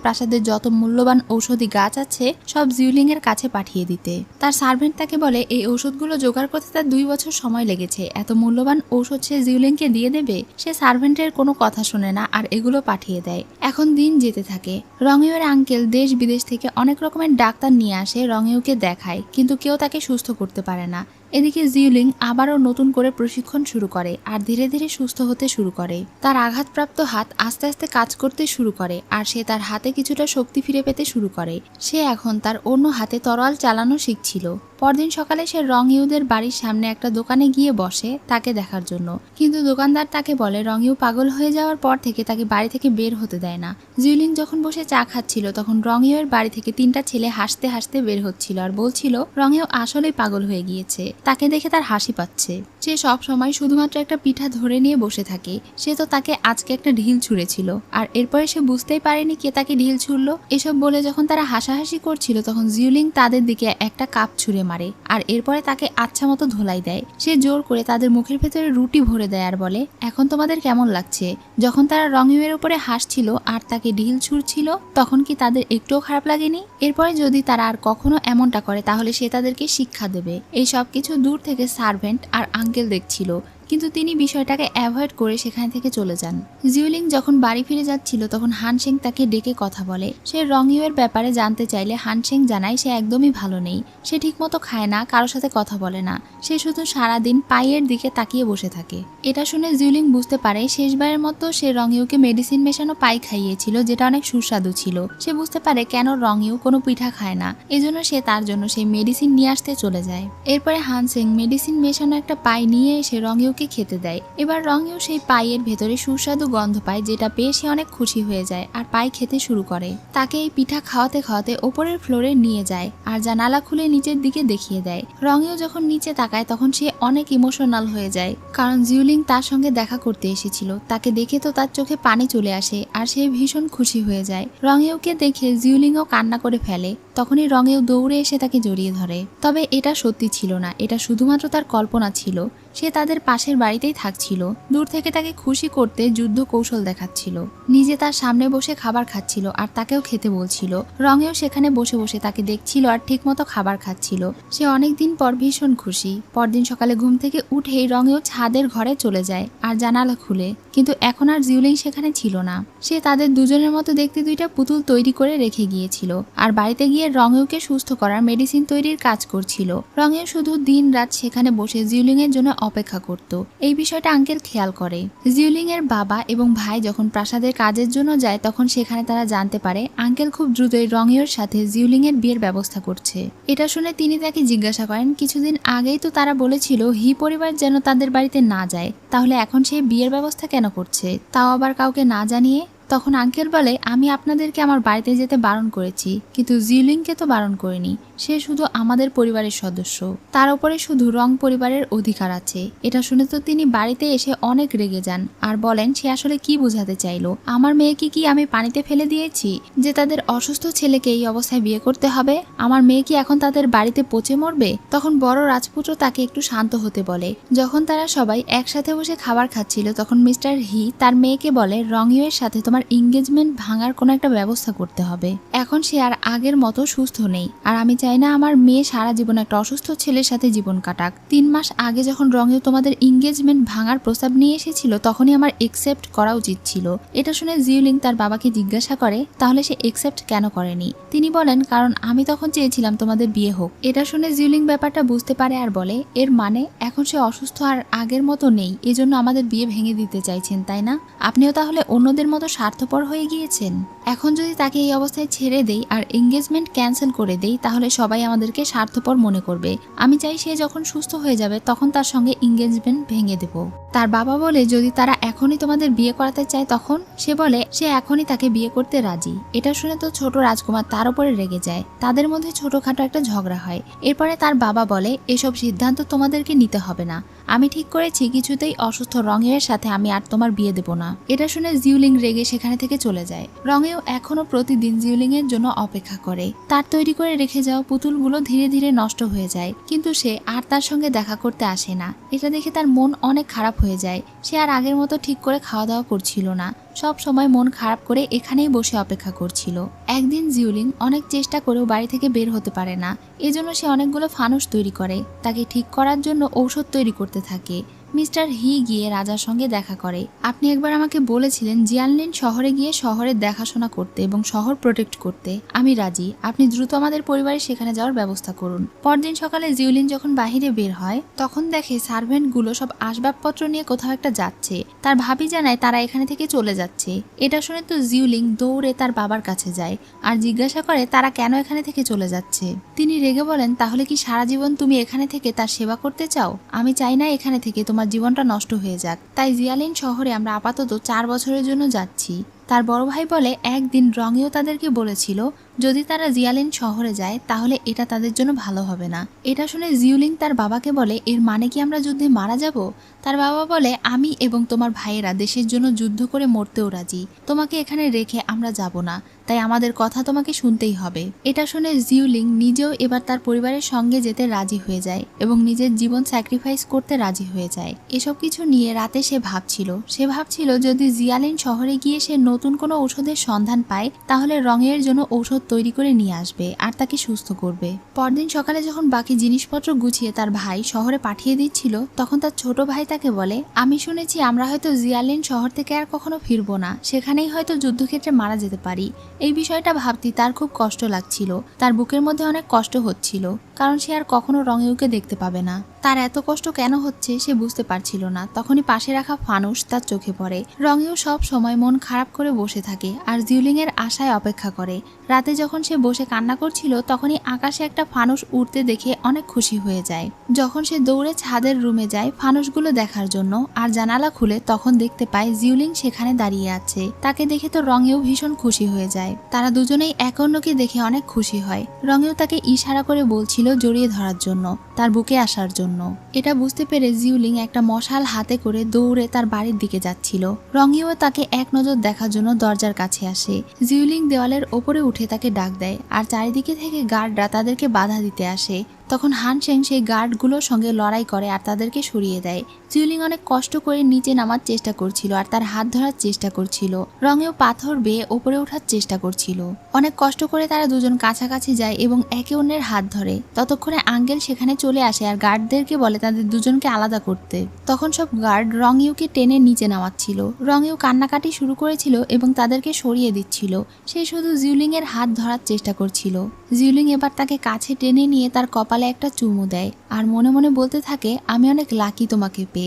প্রাসাদের যত মূল্যবান ঔষধি গাছ আছে সব জিউলিং এর কাছে পাঠিয়ে দিতে। তার সার্ভেন্ট তাকে বলে এই ঔষধগুলো জোগাড় করতে তার 2 বছর সময় লেগেছে। এত মূল্যবান ঔষধ সে জিউলিংকে দিয়ে দেবে? সে সার্ভেন্টের কোনো কথা শোনে না আর এগুলো পাঠিয়ে দেয়। এখন দিন যেতে থাকে। রংইউর আঙ্কেল দেশ বিদেশ থেকে অনেক রকমের ডাক্তার নিয়ে আসে রংইউকে দেখায়, কিন্তু কেউ তাকে সুস্থ করতে পারে না। এদিকে জিউলিং আবারও নতুন করে প্রশিক্ষণ শুরু করে আর ধীরে ধীরে সুস্থ হতে শুরু করে। তার আঘাতপ্রাপ্ত হাত আস্তে আস্তে কাজ করতে শুরু করে আর সে তার হাতে কিছুটা শক্তি ফিরে পেতে শুরু করে। সে এখন তার অন্য হাতে তরোয়াল চালানো শিখছিল। পরদিন সকালে সে রংইউদের বাড়ির সামনে একটা দোকানে গিয়ে বসে তাকে দেখার জন্য, কিন্তু দোকানদার তাকে বলে রংইউ পাগল হয়ে যাওয়ার পর থেকে তাকে বাড়ি থেকে বের হতে দেয় না। জিউলিং যখন বসে চা খাচ্ছিল তখন রংইউয়ের বাড়ি থেকে 3টা ছেলে হাসতে হাসতে বের হচ্ছিল আর বলছিল রংইউ আসলেই পাগল হয়ে গিয়েছে। তাকে দেখে তার হাসি পাচ্ছে। সে সব সময় শুধুমাত্র একটা পিঠা ধরে নিয়ে বসে থাকে। সে তো তাকে আজকে একটা ঢিল ছুঁড়েছিল আর এরপরে সে বুঝতেই পারেনি কে তাকে ঢিল ছুড়লো। এসব বলে যখন তারা হাসাহাসি করছিল তখন জিউলিং তাদের দিকে একটা কাপ ছুঁড়ে মারে আর এরপরে তাকে আচ্ছা মতো ধোলাই দেয়। সে জোর করে তাদের মুখের ভেতরে রুটি ভরে দেয় আর বলে এখন তোমাদের কেমন লাগছে? যখন তারা রংইউয়ের উপরে হাসছিল আর তাকে ঢিল ছুঁড়ছিল তখন কি তাদের একটুও খারাপ লাগেনি? এরপরে যদি তারা আর কখনো এমনটা করে তাহলে সে তাদেরকে শিক্ষা দেবে। এই সব কিছু দূর থেকে সার্ভেন্ট আর আঙ্কেল দেখছিল, কিন্তু তিনি বিষয়টাকে অ্যাভয়েড করে সেখান থেকে চলে যান। জিউলিং যখন বাড়ি ফিরে যাচ্ছিল তখন হানসেং তাকে ডেকে কথা বলে। সে রংইউয়ের ব্যাপারে জানতে চাইলে হানসেং জানায় সে একদমই ভালো নেই। সে ঠিকমতো খায় না, কারোর সাথে কথা বলে না। সে শুধু সারাদিন পায়ের দিকে তাকিয়ে বসে থাকে। এটা শুনে জিউলিং বুঝতে পারে শেষবারের মতো সে রংইউকে মেডিসিন মেশানো পাই খাইয়েছিল, যেটা অনেক সুস্বাদু ছিল। সে বুঝতে পারে কেন রংইউ কোনো পিঠা খায় না, এজন্য সে তার জন্য সেই মেডিসিন নিয়ে আসতে চলে যায়। এরপরে হানসেং মেডিসিন মেশানো একটা পাই নিয়ে এসে রংইউকে খেতে দেয়। এবার রংইউ সেই পাইয়ের ভেতরে সুস্বাদু গন্ধ পায়, যেটা পেয়ে সে অনেক খুশি হয়ে যায় আর পাই খেতে শুরু করে। তাকে এই পিঠা খাওয়াতে খাওয়াতে ওপরের ফ্লোরে নিয়ে যায় আর জানালা খুলে নিচের দিকে দেখিয়ে দেয়। রংইউ যখন নিচে তাকায় তখন সে অনেক ইমোশনাল হয়ে যায়, কারণ জিউলিং তার সঙ্গে দেখা করতে এসেছিল। তাকে দেখে তো তার চোখে পানি চলে আসে আর সে ভীষণ খুশি হয়ে যায়। রংইউকে দেখে জিউলিংও কান্না করে ফেলে। তখনই রংইউ দৌড়ে এসে তাকে জড়িয়ে ধরে। তবে এটা সত্যি ছিল না, এটা শুধুমাত্র তার কল্পনা ছিল। সে তাদের পাশের বাড়িতেই থাকছিল। দূর থেকে তাকে খুশি করতে যুদ্ধ কৌশল দেখাচ্ছিল। নিজে তার সামনে বসে খাবার খাচ্ছিল আর তাকেও খেতে বলছিল। রংইউ সেখানে বসে বসে তাকে দেখছিল আর ঠিকমতো খাবার খাচ্ছিল। সে অনেকদিন পর ভীষণ খুশি। পরদিন সকালে ঘুম থেকে উঠেই রংইউ ছাদের ঘরে চলে যায় আর জানালা খুলে, কিন্তু এখন আর জিউলিং সেখানে ছিল না। সে তাদের দুজনের মতো দেখতে 2টা পুতুল তৈরি করে রেখে গিয়েছিল আর বাড়িতে গিয়ে রংইউকে সুস্থ করার মেডিসিন তৈরির কাজ করছিল। রংইউ শুধু দিন রাত সেখানে বসে জিউলিং এর জন্য অপেক্ষা করত। এই বিষয়টা আঙ্কেল খেয়াল করে। জিউলিং এর বাবা এবং ভাই যখন প্রাসাদের কাজের জন্য যায় তখন সেখানে তারা জানতে পারে আঙ্কেল খুব দ্রুতই রংইউর সাথে জিউলিং এর বিয়ের ব্যবস্থা করছে। এটা শুনে তিনি তাকে জিজ্ঞাসা করেন কিছুদিন আগেই তো তারা বলেছিল হি পরিবার যেন তাদের বাড়িতে না যায়, তাহলে এখন সে বিয়ের ব্যবস্থা কেন করছে, তাও আবার কাউকে না জানিয়ে? তখন আঙ্কেল বলে আমি আপনাদেরকে আমার বাড়িতে যেতে বারণ করেছি, কিন্তু জিউলিংকে তো বারণ করিনি। সে শুধু আমাদের পরিবারের সদস্য, তার উপরে শুধু রং পরিবারের অধিকার আছে। এটা শুনে তো তিনি বাড়িতে এসে অনেক রেগে যান আর বলেন সে আসলে কি বোঝাতে চাইলো। আমার মেয়েকে কি আমি পানিতে ফেলে দিয়েছি যে তাদের অসুস্থ ছেলেকে এই অবস্থায় বিয়ে করতে হবে? আমার মেয়ে কি এখন তাদের বাড়িতে পচে মরবে? তখন বড় রাজপুত্র তাকে একটু শান্ত হতে বলে। যখন তারা সবাই একসাথে বসে খাবার খাচ্ছিল তখন মিস্টার হি তার মেয়েকে বলে রংইউয়ের সাথে তোমার এঙ্গেজমেন্ট ভাঙার কোনো একটা ব্যবস্থা করতে হবে। এখন সে আর আগের মতো সুস্থ নেই আর আমি চাই চাই না আমার মেয়ে সারা জীবন একটা অসুস্থ ছেলের সাথে জীবন কাটাক। 3 মাস আগে যখন রঙেও তোমাদের এঙ্গেজমেন্ট ভাঙার প্রস্তাব নিয়ে এসেছিল তখনই আমার একসেপ্ট করা উচিত ছিল। এটা শুনে জিউলিং তার বাবাকে জিজ্ঞাসা করে তাহলে সে একসেপ্ট কেন করেনি। তিনি বলেন কারণ আমি তখন চেয়েছিলাম তোমাদের বিয়ে হোক। এটা শুনে জিউলিং ব্যাপারটা বুঝতে পারে আর বলে এর মানে এখন সে অসুস্থ আর আগের মতো নেই, এজন্য আমাদের বিয়ে ভেঙে দিতে চাইছেন তাই না? আপনিও তাহলে অন্যদের মতো স্বার্থপর হয়ে গিয়েছেন। এখন যদি তাকে এই অবস্থায় ছেড়ে দেই আর এঙ্গেজমেন্ট ক্যান্সেল করে দেই তাহলে সবাই আমাদেরকে স্বার্থপর মনে করবে। আমি চাই সে যখন সুস্থ হয়ে যাবে তখন তার সঙ্গে এঙ্গেজমেন্ট ভেঙে দেব। তার বাবা বলে যদি তারা এখনই তোমাদের বিয়ে করাতে চায় তখন? সে বলে সে এখনই তাকে বিয়ে করতে রাজি। এটা শুনে তো ছোট রাজকুমার তার উপরে রেগে যায়। তাদের মধ্যে ছোটখাটো একটা ঝগড়া হয়। এরপরে তার বাবা বলে এসব সিদ্ধান্ত তোমাদেরকে নিতে হবে না, আমি ঠিক করেছি কিছুতেই অসুস্থ রঙের সাথে আমি আর তোমার বিয়ে দেব না। এটা শুনে জিউলিং রেগে সেখানে থেকে চলে যায়। রঙেও এখনো প্রতিদিন জিউলিং এর জন্য অপেক্ষা করে। তার তৈরি করে রেখে যাওয়া পুতুলগুলো ধীরে ধীরে নষ্ট হয়ে যায়, কিন্তু সে আর তার সঙ্গে দেখা করতে আসে না। এটা দেখে তার মন অনেক খারাপ হয়ে যায়। সে আর আগের মতো ঠিক করে খাওয়া দাওয়া করছিল না, সব সময় মন খারাপ করে এখানেই বসে অপেক্ষা করছিল। একদিন জিউলিং অনেক চেষ্টা করেও বাড়ি থেকে বের হতে পারে না, এজন্য সে অনেকগুলো ফানুস তৈরি করে। তাকে ঠিক করার জন্য ঔষধ তৈরি করতে থাকে। মিস্টার হি গিয়ে রাজার সঙ্গে দেখা করে। আপনি একবার আমাকে বলেছিলেন জিয়ানলিন শহরে গিয়ে শহরের দেখাশোনা করতে এবং শহর প্রোটেক্ট করতে। আমি রাজি, আপনি দ্রুত আমাদের পরিবারে সেখানে যাওয়ার ব্যবস্থা করুন। পরদিন সকালে জিউলিন যখন বাহিরে বের হয় তখন দেখে সার্ভেন্টগুলো সব আসবাবপত্র নিয়ে কোথাও একটা যাচ্ছে। তার ভাবি জানায় তারা এখানে থেকে চলে যাচ্ছে। এটা শুনে তো জিউলিং দৌড়ে তার বাবার কাছে যায় আর জিজ্ঞাসা করে তারা কেন এখানে থেকে চলে যাচ্ছে। তিনি রেগে বলেন তাহলে কি সারা জীবন তুমি এখানে থেকে তার সেবা করতে চাও? আমি চাই না এখানে থেকে তোমার জীবনটা নষ্ট হয়ে যাক, তাই জিয়ালিন শহরে আমরা আপাতত 4 বছরের জন্য যাচ্ছি। তার বড় ভাই বলে একদিন রঙেও তাদেরকে বলেছিল যদি তারা জিয়ালিন শহরে যায় তাহলে এটা তাদের জন্য ভালো হবে না। এটা শুনে জিউলিং তার বাবাকে বলে এর মানে কি আমরা যুদ্ধে মারা যাব? তার বাবা বলে আমি এবং তোমার ভাইয়েরা দেশের জন্য যুদ্ধ করে মরতেও রাজি, তোমাকে এখানে রেখে আমরা যাব না, তাই আমাদের কথা তোমাকে শুনতেই হবে। এটা শুনে জিউলিং নিজেও এবার তার পরিবারের সঙ্গে যেতে রাজি হয়ে যায় এবং নিজের জীবন স্যাক্রিফাইস করতে রাজি হয়ে যায়। এসব কিছু নিয়ে রাতে সে ভাবছিল যদি জিয়ালিন শহরে গিয়ে সে নতুন কোনো ঔষধের সন্ধান পায় তাহলে রঙের জন্য ঔষধ তৈরি করে নিয়ে আসবে আর তাকে সুস্থ করবে। পরদিন সকালে যখন বাকি জিনিসপত্র গুছিয়ে তার ভাই শহরে পাঠিয়ে দিচ্ছিল তখন তার ছোট ভাই তাকে বলে আমি শুনেছি আমরা হয়তো জিয়ালিন শহর থেকে আর কখনো ফিরবো না, সেখানেই হয়তো যুদ্ধক্ষেত্রে মারা যেতে পারি। এই বিষয়টা ভাবতে তার খুব কষ্ট লাগছিল। তার বুকের মধ্যে অনেক কষ্ট হচ্ছিল, কারণ সে আর কখনো রঙেউকে দেখতে পাবে না। তার এত কষ্ট কেন হচ্ছে সে বুঝতে পারছিল না। তখনই পাশে রাখা ফানুস তার চোখে পড়ে। রঙেও সব সময় মন খারাপ করে বসে থাকে আর জিউলিং এর আশায় অপেক্ষা করে। রাতে যখন সে বসে কান্না করছিল তখনই আকাশে একটা ফানুস উড়তে দেখে অনেক খুশি হয়ে যায়। যখন সে দৌড়ে ছাদের রুমে যায় ফানুসগুলো দেখার জন্য আর জানালা খুলে তখন দেখতে পায় জিউলিং সেখানে দাঁড়িয়ে আছে। তাকে দেখে তো রঙেও ভীষণ খুশি হয়ে যায়। তারা দুজনেই এক অন্যকে দেখে অনেক খুশি হয়। রঙেও তাকে ইশারা করে বলছিল জড়িয়ে ধরার জন্য, তার বুকে আসার জন্য। এটা বুঝতে পেরে জিউলিং একটা মশাল হাতে করে দৌড়ে তার বাড়ির দিকে যাচ্ছিল। রঙেও তাকে এক নজর দেখার জন্য দরজার কাছে আসে। জিউলিং দেওয়ালের ওপরে উঠে তাকে ডাক দেয় আর চারিদিকে থেকে গার্ডরা তাদেরকে বাধা দিতে আসে। তখন হানশেং সেই গার্ডগুলোর সঙ্গে লড়াই করে আর তাদেরকে সরিয়ে দেয়। জিউলিং অনেক কষ্ট করে নিচে নামার চেষ্টা করছিল আর তার হাত ধরার চেষ্টা করছিল। রঙেও পাথর বেয়ে ওপরে ওঠার চেষ্টা করছিল। অনেক কষ্ট করে তারা দুজন কাছাকাছি যায় এবং একে অন্যের হাত ধরে। ততক্ষণে আঙ্গেল সেখানে চলে আসে আর গার্ডদেরকে বলে তাদের দুজনকে আলাদা করতে। তখন সব গার্ড রঙিউকে টেনে নিচে নামাচ্ছিল। রঙিউ কান্নাকাটি শুরু করেছিল এবং তাদেরকে সরিয়ে দিচ্ছিল। সে শুধু জিউলিং এর হাত ধরার চেষ্টা করছিল। জিউলিং এবার তাকে কাছে টেনে নিয়ে তার কপালে একটা চুমু দেয় আর মনে মনে বলতে থাকে আমি অনেক লাকি তোমাকে পেয়ে।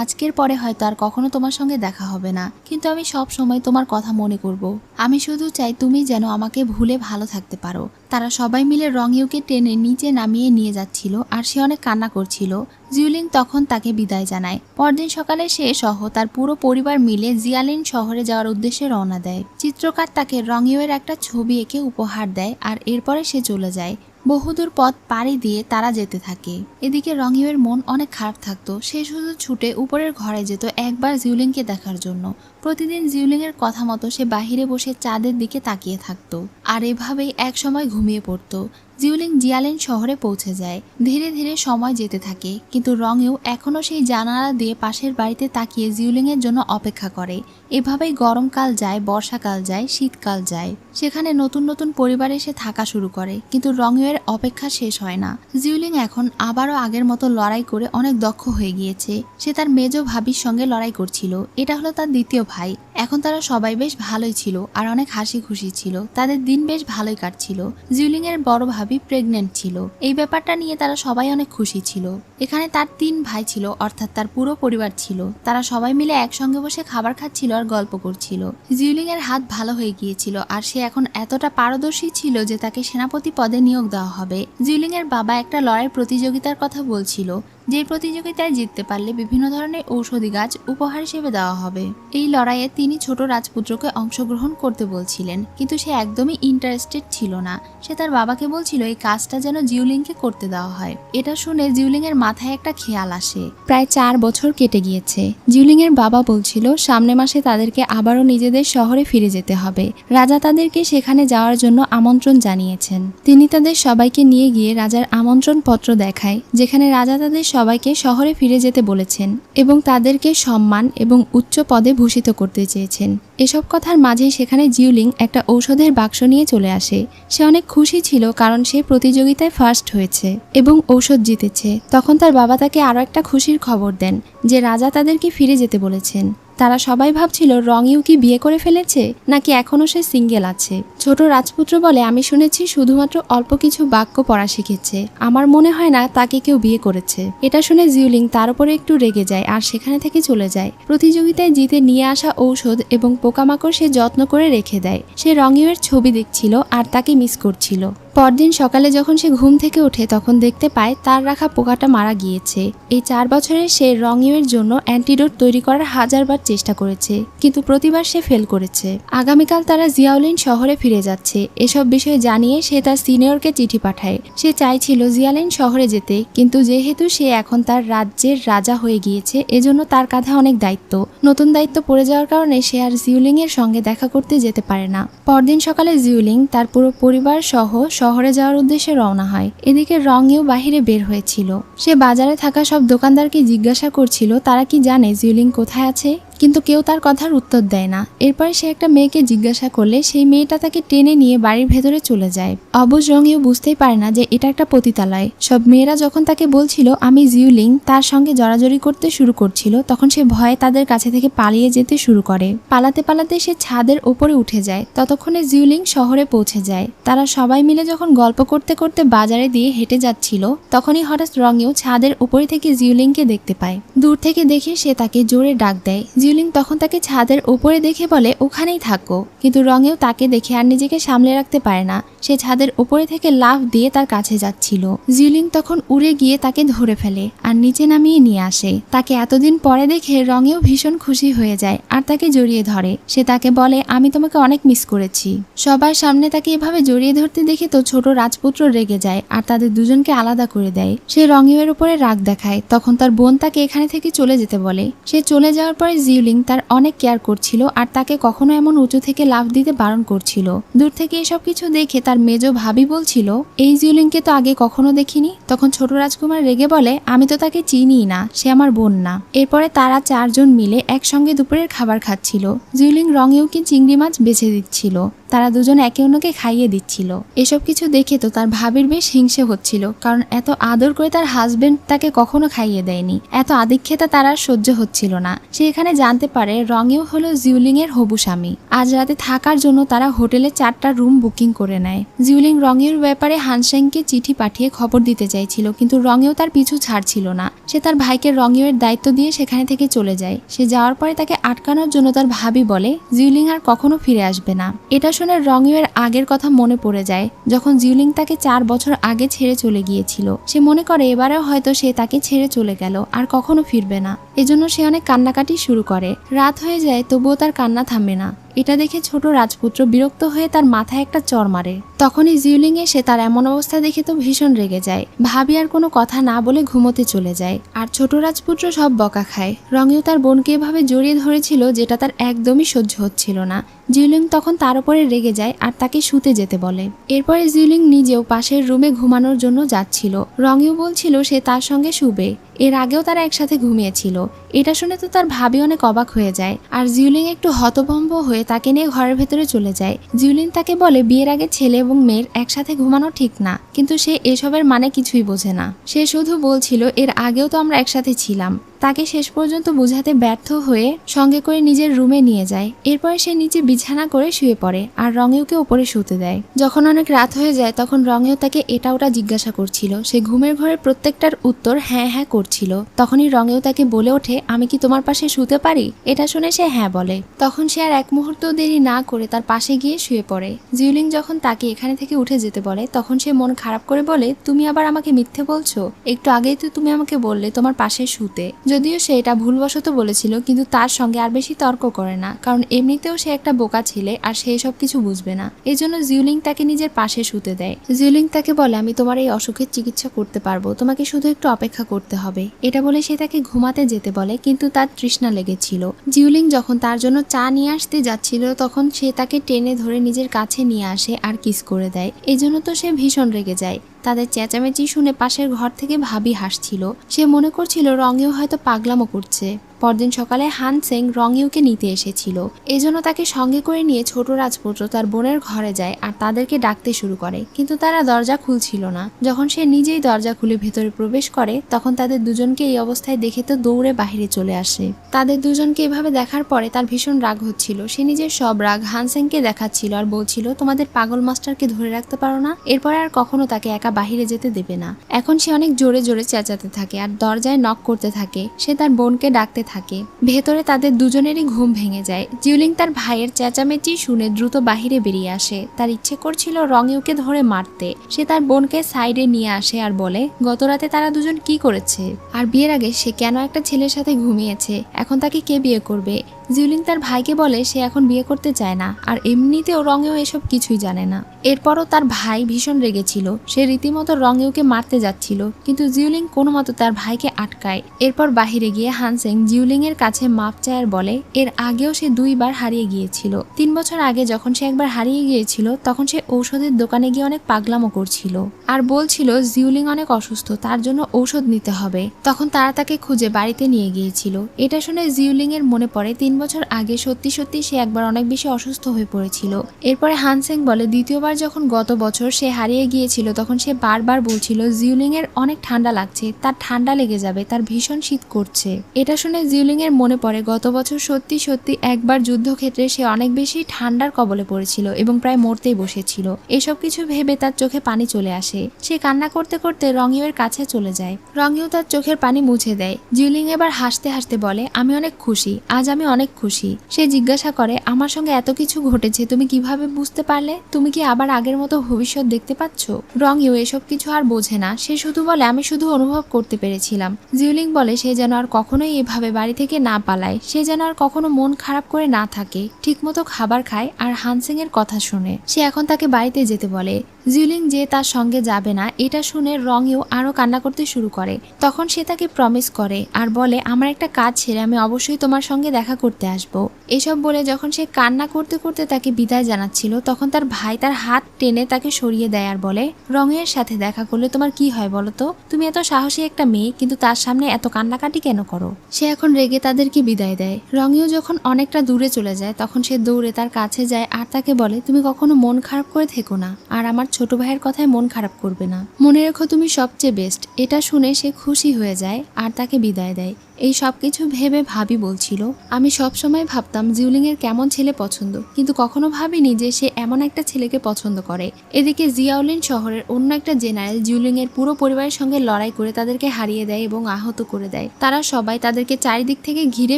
আজকের পরে হয়তো আর কখনো তোমার সঙ্গে দেখা হবে না, কিন্তু আমি সব সময় তোমার কথা মনে করব। আমি শুধু চাই তুমি যেন আমাকে ভুলে ভালো থাকতে পারো। তারা সবাই মিলে রঙিউকে টেনে নিচে নামিয়ে নিয়ে যাচ্ছিল আর সে অনেক কান্না করছিল। জিউলিং তখন তাকে বিদায় জানায়। পরদিন সকালে সে সহ তার পুরো পরিবার মিলে জিয়ালিন শহরে যাওয়ার উদ্দেশ্যে রওনা দেয়। চিত্রকার তাকে রঙিউয়ের একটা ছবি এঁকে উপহার দেয় আর এরপরে সে চলে যায়। বহুদূর পথ পাড়ি দিয়ে তারা যেতে থাকে। এদিকে রঙিউয়ের মন অনেক খারাপ থাকতো। সে শুধু ছুটে উপরের ঘরে যেত একবার জিউলিংকে দেখার জন্য। প্রতিদিন জিউলিং এর কথা মতো সে বাহিরে বসে চাঁদের দিকে তাকিয়ে থাকতো আর এভাবেই এক সময় ঘুমিয়ে পড়তো। জিউলিং জিয়ালেন শহরে পৌঁছে যায়। ধীরে ধীরে সময় যেতে থাকে, কিন্তু রঙেও এখনো সেই জানালা দিয়ে পাশের বাড়িতে তাকিয়ে জিউলিং এর জন্য অপেক্ষা করে। এভাবেই গরমকাল যায়, বর্ষাকাল যায়, শীতকাল যায়। সেখানে নতুন নতুন পরিবার এসে থাকা শুরু করে, কিন্তু রঙের অপেক্ষা শেষ হয় না। জিউলিং এখন আবারও আগের মতো লড়াই করে অনেক দক্ষ হয়ে গিয়েছে। সে তার মেজ ভাবির সঙ্গে লড়াই করছিল। এটা হলো তার দ্বিতীয় ভাই। এখন তারা সবাই বেশ ভালোই ছিল আর অনেক হাসি খুশি ছিল। তাদের দিন বেশ ভালোই কাটছিল। জিউলিং এর বড় ভাবি প্রেগনেন্ট ছিল। এই ব্যাপারটা নিয়ে তারা সবাই অনেক খুশি ছিল। এখানে তার 3 ভাই ছিল, অর্থাৎ তার পুরো পরিবার ছিল। তারা সবাই মিলে একসঙ্গে বসে খাবার খাচ্ছিল আর গল্প করছিল। জিউলিং এর হাত ভালো হয়ে গিয়েছিল আর সে এখন এতটা পারদর্শী ছিল যে তাকে সেনাপতি পদে নিয়োগ দেওয়া হবে। জিউলিং এর বাবা একটা লড়াইয়ের প্রতিযোগিতার কথা বলছিল, যে প্রতিযোগিতায় জিততে পারলে বিভিন্ন ধরনের ঔষধি গাছ উপহার হিসেবে দেওয়া হবে। এই লড়াইয়ে তিনি ছোট রাজপুত্রকে অংশগ্রহণ করতে বলছিলেন, কিন্তু সে একদমই ইন্টারেস্টেড ছিল না। সে তার বাবাকে বলছিল এই কাজটা যেন জিউলিংকে করতে দেওয়া হয়। এটা শুনে জিউলিং এর মাথায় একটা খেয়াল আসে। প্রায় 4 বছর কেটে গিয়েছে। জিউলিং এর বাবা বলছিল সামনের মাসে তাদেরকে আবারও নিজেদের শহরে ফিরে যেতে হবে। রাজা তাদেরকে সেখানে যাওয়ার জন্য আমন্ত্রণ জানিয়েছেন। তিনি তাদের সবাইকে নিয়ে গিয়ে রাজার আমন্ত্রণ পত্র দেখায়, যেখানে রাজা তাদের সবাইকে শহরে ফিরে যেতে বলেছেন এবং তাদেরকে সম্মান এবং উচ্চ পদে ভূষিত করতে চেয়েছেন। এসব কথার মাঝেই সেখানে জিউলিং একটা ঔষধের বাক্স নিয়ে চলে আসে। সে অনেক খুশি ছিল কারণ সে প্রতিযোগিতায় ফার্স্ট হয়েছে এবং ঔষধ জিতেছে। তখন তার বাবা তাকে আরও একটা খুশির খবর দেন যে রাজা তাদেরকে ফিরে যেতে বলেছেন। তারা সবাই ভাবছিল রংইউ কি বিয়ে করে ফেলেছে নাকি এখনো সে সিঙ্গেল আছে। ছোট রাজপুত্র বলে, আমি শুনেছি শুধুমাত্র অল্প কিছু বাক্য পড়া শিখেছে, আমার মনে হয় না তাকে কেউ বিয়ে করেছে। এটা শুনে জিউলিং তার উপরে একটু রেগে যায় আর সেখানে থেকে চলে যায়। প্রতিযোগিতায় জিতে নিয়ে আসা ঔষধ এবং পোকামাকড় সে যত্ন করে রেখে দেয়। সে রংইউয়ের ছবি দেখছিল আর তাকে মিস করছিল। পরদিন সকালে যখন সে ঘুম থেকে ওঠে তখন দেখতে পায় তার রাখা পোকাটা মারা গিয়েছে। এই 4 বছরে সে রংইউয়ের জন্য অ্যান্টিডোট তৈরি করার 1000 বার চেষ্টা করেছে, কিন্তু প্রতিবার সে ফেল করেছে। আগামীকাল তারা জিয়াওলিন শহরে ফিরে যাচ্ছে। এসব বিষয়ে জানিয়ে সে তার সিনিয়রকে চিঠি পাঠায়। সে চাইছিল জিয়ালিন শহরে যেতে, কিন্তু যেহেতু সে এখন তার রাজ্যের রাজা হয়ে গিয়েছে এজন্য তার কাঁধে অনেক দায়িত্ব। নতুন দায়িত্ব পড়ে যাওয়ার কারণে সে আর জিউলিং এর সঙ্গে দেখা করতে যেতে পারে না। পরদিন সকালে জিউলিং তার পুরো পরিবার সহ শহরে যাওয়ার উদ্দেশ্যে রওনা হয়। এদিকে রংইউ বাহিরে বের হয়েছিল। সে বাজারে থাকা সব দোকানদারকে জিজ্ঞাসা করছিল তারা কি জানে জিউলিং কোথায় আছে, কিন্তু কেউ তার কথার উত্তর দেয় না। এরপরে সে একটা মেয়েকে জিজ্ঞাসা করলে সেই মেয়েটা তাকে টেনে নিয়ে বাড়ির ভেতরে চলে যায়। অবুঝ রংইউ বুঝতেই পারে না যে এটা একটা পতিতালয়। সব মেয়েরা যখন তাকে বলছিল আমি জিউলিং, তার সঙ্গে জড়াজড়ি করতে শুরু করছিল, তখন সে ভয়ে তাদের কাছে থেকে পালিয়ে যেতে শুরু করে। পালাতে পালাতে সে ছাদের উপরে উঠে যায়। ততক্ষণে জিউলিং শহরে পৌঁছে যায়। তারা সবাই মিলে যখন গল্প করতে করতে বাজারে দিয়ে হেঁটে যাচ্ছিল তখনই হঠাৎ রংইউ ছাদের উপরে থেকে জিউলিংকে দেখতে পায়। দূর থেকে দেখে সে তাকে জোরে ডাক দেয়। জিউলিং তখন তাকে ছাদের উপরে দেখে বলে ওখানেই থাকো, কিন্তু রংইউ তাকে দেখে আর নিজেকে সামলে রাখতে পারে না। সে ছাদের উপরে থেকে লাফ দিয়ে তার কাছে যাচ্ছিল। জিউলিং তখন উড়ে গিয়ে তাকে ধরে ফেলে আর নিচে নামিয়ে নিয়ে আসে। তাকে এতদিন পরে দেখে রংইউ ভীষণ খুশি হয়ে যায় আর তাকে জড়িয়ে ধরে। সে তাকে বলে আমি তোমাকে অনেক মিস করেছি। সবার সামনে তাকে এভাবে জড়িয়ে ধরতে দেখে তো ছোট রাজপুত্র রেগে যায় আর তাদের দুজনকে আলাদা করে দেয়। সে রংইউয়ের উপরে রাগ দেখায়। তখন তার বোন তাকে এখানে থেকে চলে যেতে বলে। সে চলে যাওয়ার পরে জিউলিং তার অনেক কেয়ার করছিল আর তাকে কখনো এমন উঁচু থেকে লাফ দিতে বারণ করছিল। দূর থেকে এসব কিছু দেখে তার মেজ ভাবি বলছিল এই জিউলিংকে তো আগে কখনো দেখিনি। তখন ছোট রাজকুমার রেগে বলে আমি তো তাকে চিনিই না, সে আমার বোন না। এরপরে তারা 4 জন মিলে একসঙ্গে দুপুরের খাবার খাচ্ছিল। জিউলিং রংইউকে চিংড়ি মাছ বেছে দিচ্ছিল। তারা দুজন একে অন্যকে খাইয়ে দিচ্ছিল। এসব কিছু দেখে তো তার ভাবির বেশ হিংসে হচ্ছিল, কারণ এত আদর করে তার হাজবেন্ড তাকে কখনো খাইয়ে দেয়নি। এত আদিক্ষেতা তার আর সহ্য হচ্ছিল না। সে এখানে জানতে পারে রংইউ হলো জিউলিং এর হবু স্বামী। আজ রাতে থাকার জন্য তারা হোটেলে 4টা রুম বুকিং করে নেয়। জিউলিং রংইউর ব্যাপারে হানশেংকে চিঠি পাঠিয়ে খবর দিতে চাইছিল, কিন্তু রংইউ তার পিছু ছাড়ছিল না। সে তার ভাইকে রংইউয়ের দায়িত্ব দিয়ে সেখানে থেকে চলে যায়। সে যাওয়ার পরে তাকে আটকানোর জন্য তার ভাবি বলে জিউলিং আর কখনো ফিরে আসবে না। এটা শুনে রংইউয়ের আগের কথা মনে পড়ে যায়, যখন জিউলিং তাকে 4 বছর আগে ছেড়ে চলে গিয়েছিল। সে মনে করে এবারেও হয়তো সে তাকে ছেড়ে চলে গেল আর কখনো ফিরবে না। এজন্য সে অনেক কান্নাকাটি শুরু করে। রাত হয়ে যায় তবুও তার কান্না থামে না। এটা দেখে ছোট রাজপুত্র বিরক্ত হয়ে তার মাথায় একটা চড় মারে। তখনই জিউলিং এসে তার এমন অবস্থা দেখে তো ভীষণ রেগে যায়। ভাবি আর কোনো কথা না বলে ঘুমোতে চলে যায়, আর ছোট রাজপুত্র সব বকা খায়। রঙেও তার বোনকে এভাবে জড়িয়ে ধরেছিল যেটা তার একদমই সহ্য হচ্ছিল না। জিউলিং তখন তার উপরে রেগে যায় আর তাকে শুতে যেতে বলে। এরপরে জিউলিং নিজেও পাশের রুমে ঘুমানোর জন্য যাচ্ছিল। রঙেও বলছিল সে তার সঙ্গে শুবে, এর আগেও তারা একসাথে ঘুমিয়েছিল। এটা শুনে তো তার ভাবি অনেক অবাক হয়ে যায়, আর জিউলিং একটু হতভম্ব হয়ে তাকে নিয়ে ঘরের ভেতরে চলে যায়। জিউলিং তাকে বলে বিয়ের আগে ছেলে এবং মেয়ের একসাথে ঘুমানো ঠিক না, কিন্তু সে এসবের মানে কিছুই বোঝে না। সে শুধু বলছিল এর আগেও তো আমরা একসাথে ছিলাম। তাকে শেষ পর্যন্ত বোঝাতে ব্যর্থ হয়ে সঙ্গে করে নিজের রুমে নিয়ে যায়। এরপরে সে নিচে বিছানা করে শুয়ে পড়ে আর রঙেওকে ওপরে শুতে দেয়। যখন অনেক রাত হয়ে যায় তখন রঙেও তাকে এটা ওটা জিজ্ঞাসা করছিল। সে ঘুমের ঘরের প্রত্যেকটার উত্তর হ্যাঁ হ্যাঁ করছিল। তখনই রঙেও তাকে বলে ওঠে, আমি কি তোমার পাশে শুতে পারি? এটা শুনে সে হ্যাঁ বলে। তখন সে আর এক মুহূর্ত দেরি না করে তার পাশে গিয়ে শুয়ে পড়ে। জিউলিং যখন তাকে এখানে থেকে উঠে যেতে বলে তখন সে মন খারাপ করে বলে, তুমি আবার আমাকে মিথ্যে বলছো? একটু আগেই তো তুমি আমাকে বললে তোমার পাশে শুতে। যদিও সে এটা ভুলবশত বলেছিল, কিন্তু তার সঙ্গে আর বেশি তর্ক করে না, কারণ এমনিতেও সে একটা বোকা ছেলে আর সে সব কিছু বুঝবে না। এজন্য জিউলিং তাকে নিজের পাশে শুতে দেয়। জিউলিং তাকে বলে, আমি তোমার এই অসুখের চিকিৎসা করতে পারবো, তোমাকে শুধু একটু অপেক্ষা করতে হবে। এটা বলে সে তাকে ঘুমাতে যেতে বলে, কিন্তু তার তৃষ্ণা লেগেছিল। জিউলিং যখন তার জন্য চা নিয়ে আসতে যাচ্ছিল তখন সে তাকে টেনে ধরে নিজের কাছে নিয়ে আসে আর কিস করে দেয়। এজন্য তো সে ভীষণ রেগে যায়। তাদের চেঁচামেচি শুনে পাশের ঘর থেকে ভাবি হাসছিল। সে মনে করছিল রঙেও হয়তো পাগলামো করছে। পরদিন সকালে হান সেং রঙেওকে নিতে এসেছিল, এজন্য তাকে সঙ্গে করে নিয়ে ছোট রাজপুত্র তার বোনের ঘরে যায় আর তাদেরকে ডাকতে শুরু করে, কিন্তু তারা দরজা খুলছিল না। যখন সে নিজেই দরজা খুলে ভেতরে প্রবেশ করে তখন তাদের দুজনকে এই অবস্থায় দেখে তো দৌড়ে বাহিরে চলে আসে। তাদের দুজনকে এভাবে দেখার পরে তার ভীষণ রাগ হচ্ছিল। সে নিজের সব রাগ হান সেংকে দেখাচ্ছিল আর বলছিল, তোমাদের পাগল মাস্টারকে ধরে রাখতে পারো না? এরপরে আর কখনো তাকে একা বাহিরে যেতে দেবে না। এখন সে অনেক জোরে জোরে চেঁচাতে থাকে আর দরজায় নক করতে থাকে। সে তার বোনকে ডাকতে থাকে। ভেতরে তাদের দুজনেরই ঘুম ভেঙে যায়। জিউলিং তার ভাইয়ের চেঁচামেচি শুনে দ্রুত বাহিরে বেরিয়ে আসে। তার ইচ্ছে করছিল রঙেওকে ধরে মারতে। সে তার বোনকে সাইডে নিয়ে আসে আর বলে, গত রাতে তারা দুজন কি করেছে, আর বিয়ের আগে সে কেন একটা ছেলের সাথে ঘুমিয়েছে, এখন তাকে কে বিয়ে করবে? জিউলিং তার ভাইকে বলে সে এখন বিয়ে করতে চায় না, আর এমনিতেও রঙেও এসব কিছুই জানে না। এরপরও তার ভাই ভীষণ রেগেছিল। সে রীতিমতো রঙেওকে মারতে যাচ্ছিল, কিন্তু জিউলিং কোনো মতো তার ভাইকে আটকায়। এরপর বাহিরে গিয়ে হান সেং জিউলিং এর কাছে মাপ চায় আর বলে, এর আগেও সে 2 বার হারিয়ে গিয়েছিল। 3 বছর আগে যখন সে একবার হারিয়ে গিয়েছিল তখন সে ঔষধের দোকানে গিয়ে অনেক পাগলামো করছিল আর বলছিল জিউলিং অনেক অসুস্থ, তার জন্য ঔষধ নিতে হবে। তখন তারা তাকে খুঁজে বাড়িতে নিয়ে গিয়েছিল। এটা শুনে জিউলিং এর মনে পড়ে 3 বছর আগে সত্যি সত্যি সে একবার অনেক বেশি অসুস্থ হয়ে পড়েছিল। এরপরে হান সেং বলে, দ্বিতীয়বার যখন গত বছর সে হারিয়ে গিয়েছিল তখন সে বারবার বলছিল জিউলিং এর অনেক ঠান্ডা লাগছে, তার ঠান্ডা লেগে যাবে, তার ভীষণ শীত করছে। এটা শুনে জিউলিং এর মনে পড়ে গত বছর সত্যি সত্যি একবার যুদ্ধক্ষেত্রে সে অনেক বেশি ঠান্ডার কবলে পড়েছিল এবং প্রায় মরতেই বসেছিল। এসব কিছু ভেবে তার চোখে পানি চলে আসে। সে কান্না করতে করতে রঙিও এর কাছে চলে যায়। রঙিও তার চোখের পানি মুছে দেয়। জিউলিং এবার হাসতে হাসতে বলে, আমি অনেক খুশি, আজ আমি অনেক খুশি। সে জিজ্ঞাসা করে, আমার সঙ্গে এত কিছু ঘটেছে তুমি কিভাবে বুঝতে পারলে? তুমি কি আবার আগের মতো ভবিষ্যৎ দেখতে পাচ্ছ? রঙিও এসব কিছু আর বোঝে না। সে শুধু বলে, আমি শুধু অনুভব করতে পেরেছিলাম। জিউলিং বলে, সে যেন আর কখনোই এভাবে বাড়ি থেকে না পালায়, সে যেন আর কখনো মন খারাপ করে না থাকে, ঠিকমতো খাবার খায় আর হানসেং এর কথা শুনে। সে এখন তাকে বাড়িতে যেতে বলে। জিউলিং যে তার সঙ্গে যাবে না এটা শুনে রঙেও আরো কান্না করতে শুরু করে। তখন সে তাকে প্রমিস করে আর বলে, আমার একটা কাজ ছেড়ে আমি অবশ্যই তোমার সঙ্গে দেখা করতে আসবো। এসব বলে যখন সে কান্না করতে করতে তাকে বিদায় জানাচ্ছিল তখন তার ভাই তার হাত টেনে তাকে সরিয়ে দেয় আর বলে, রঙের সাথে দেখা করলে তোমার কি হয় বলো তো? তুমি এত সাহসী একটা মেয়ে, কিন্তু তার সামনে এত কান্নাকাটি কেন করো? সে এখন রেগে তাদেরকে বিদায় দেয়। রঙেও যখন অনেকটা দূরে চলে যায় তখন সে দৌড়ে তার কাছে যায় আর তাকে বলে, তুমি কখনো মন খারাপ করে থেকো না, আর আমার ছোট ভাইয়ের কথায় মন খারাপ করবে না, মনে রেখো তুমি সবচেয়ে বেস্ট। এটা শুনে সে খুশি হয়ে যায় আর তাকে বিদায় দেয়। এই সবকিছু ভেবে ভাবি বলছিল, আমি সবসময় ভাবতাম জিউলিং এর কেমন ছেলে পছন্দ, কিন্তু কখনো ভাবিনি যে সে এমন একটা ছেলেকে পছন্দ করে। এদিকে জিয়াওলিন শহরের অন্য একটা জেনারেল জিউলিং এর পুরো পরিবারের সঙ্গে লড়াই করে তাদেরকে হারিয়ে দেয় এবং আহত করে দেয়। তারা সবাই তাদেরকে চারিদিক থেকে ঘিরে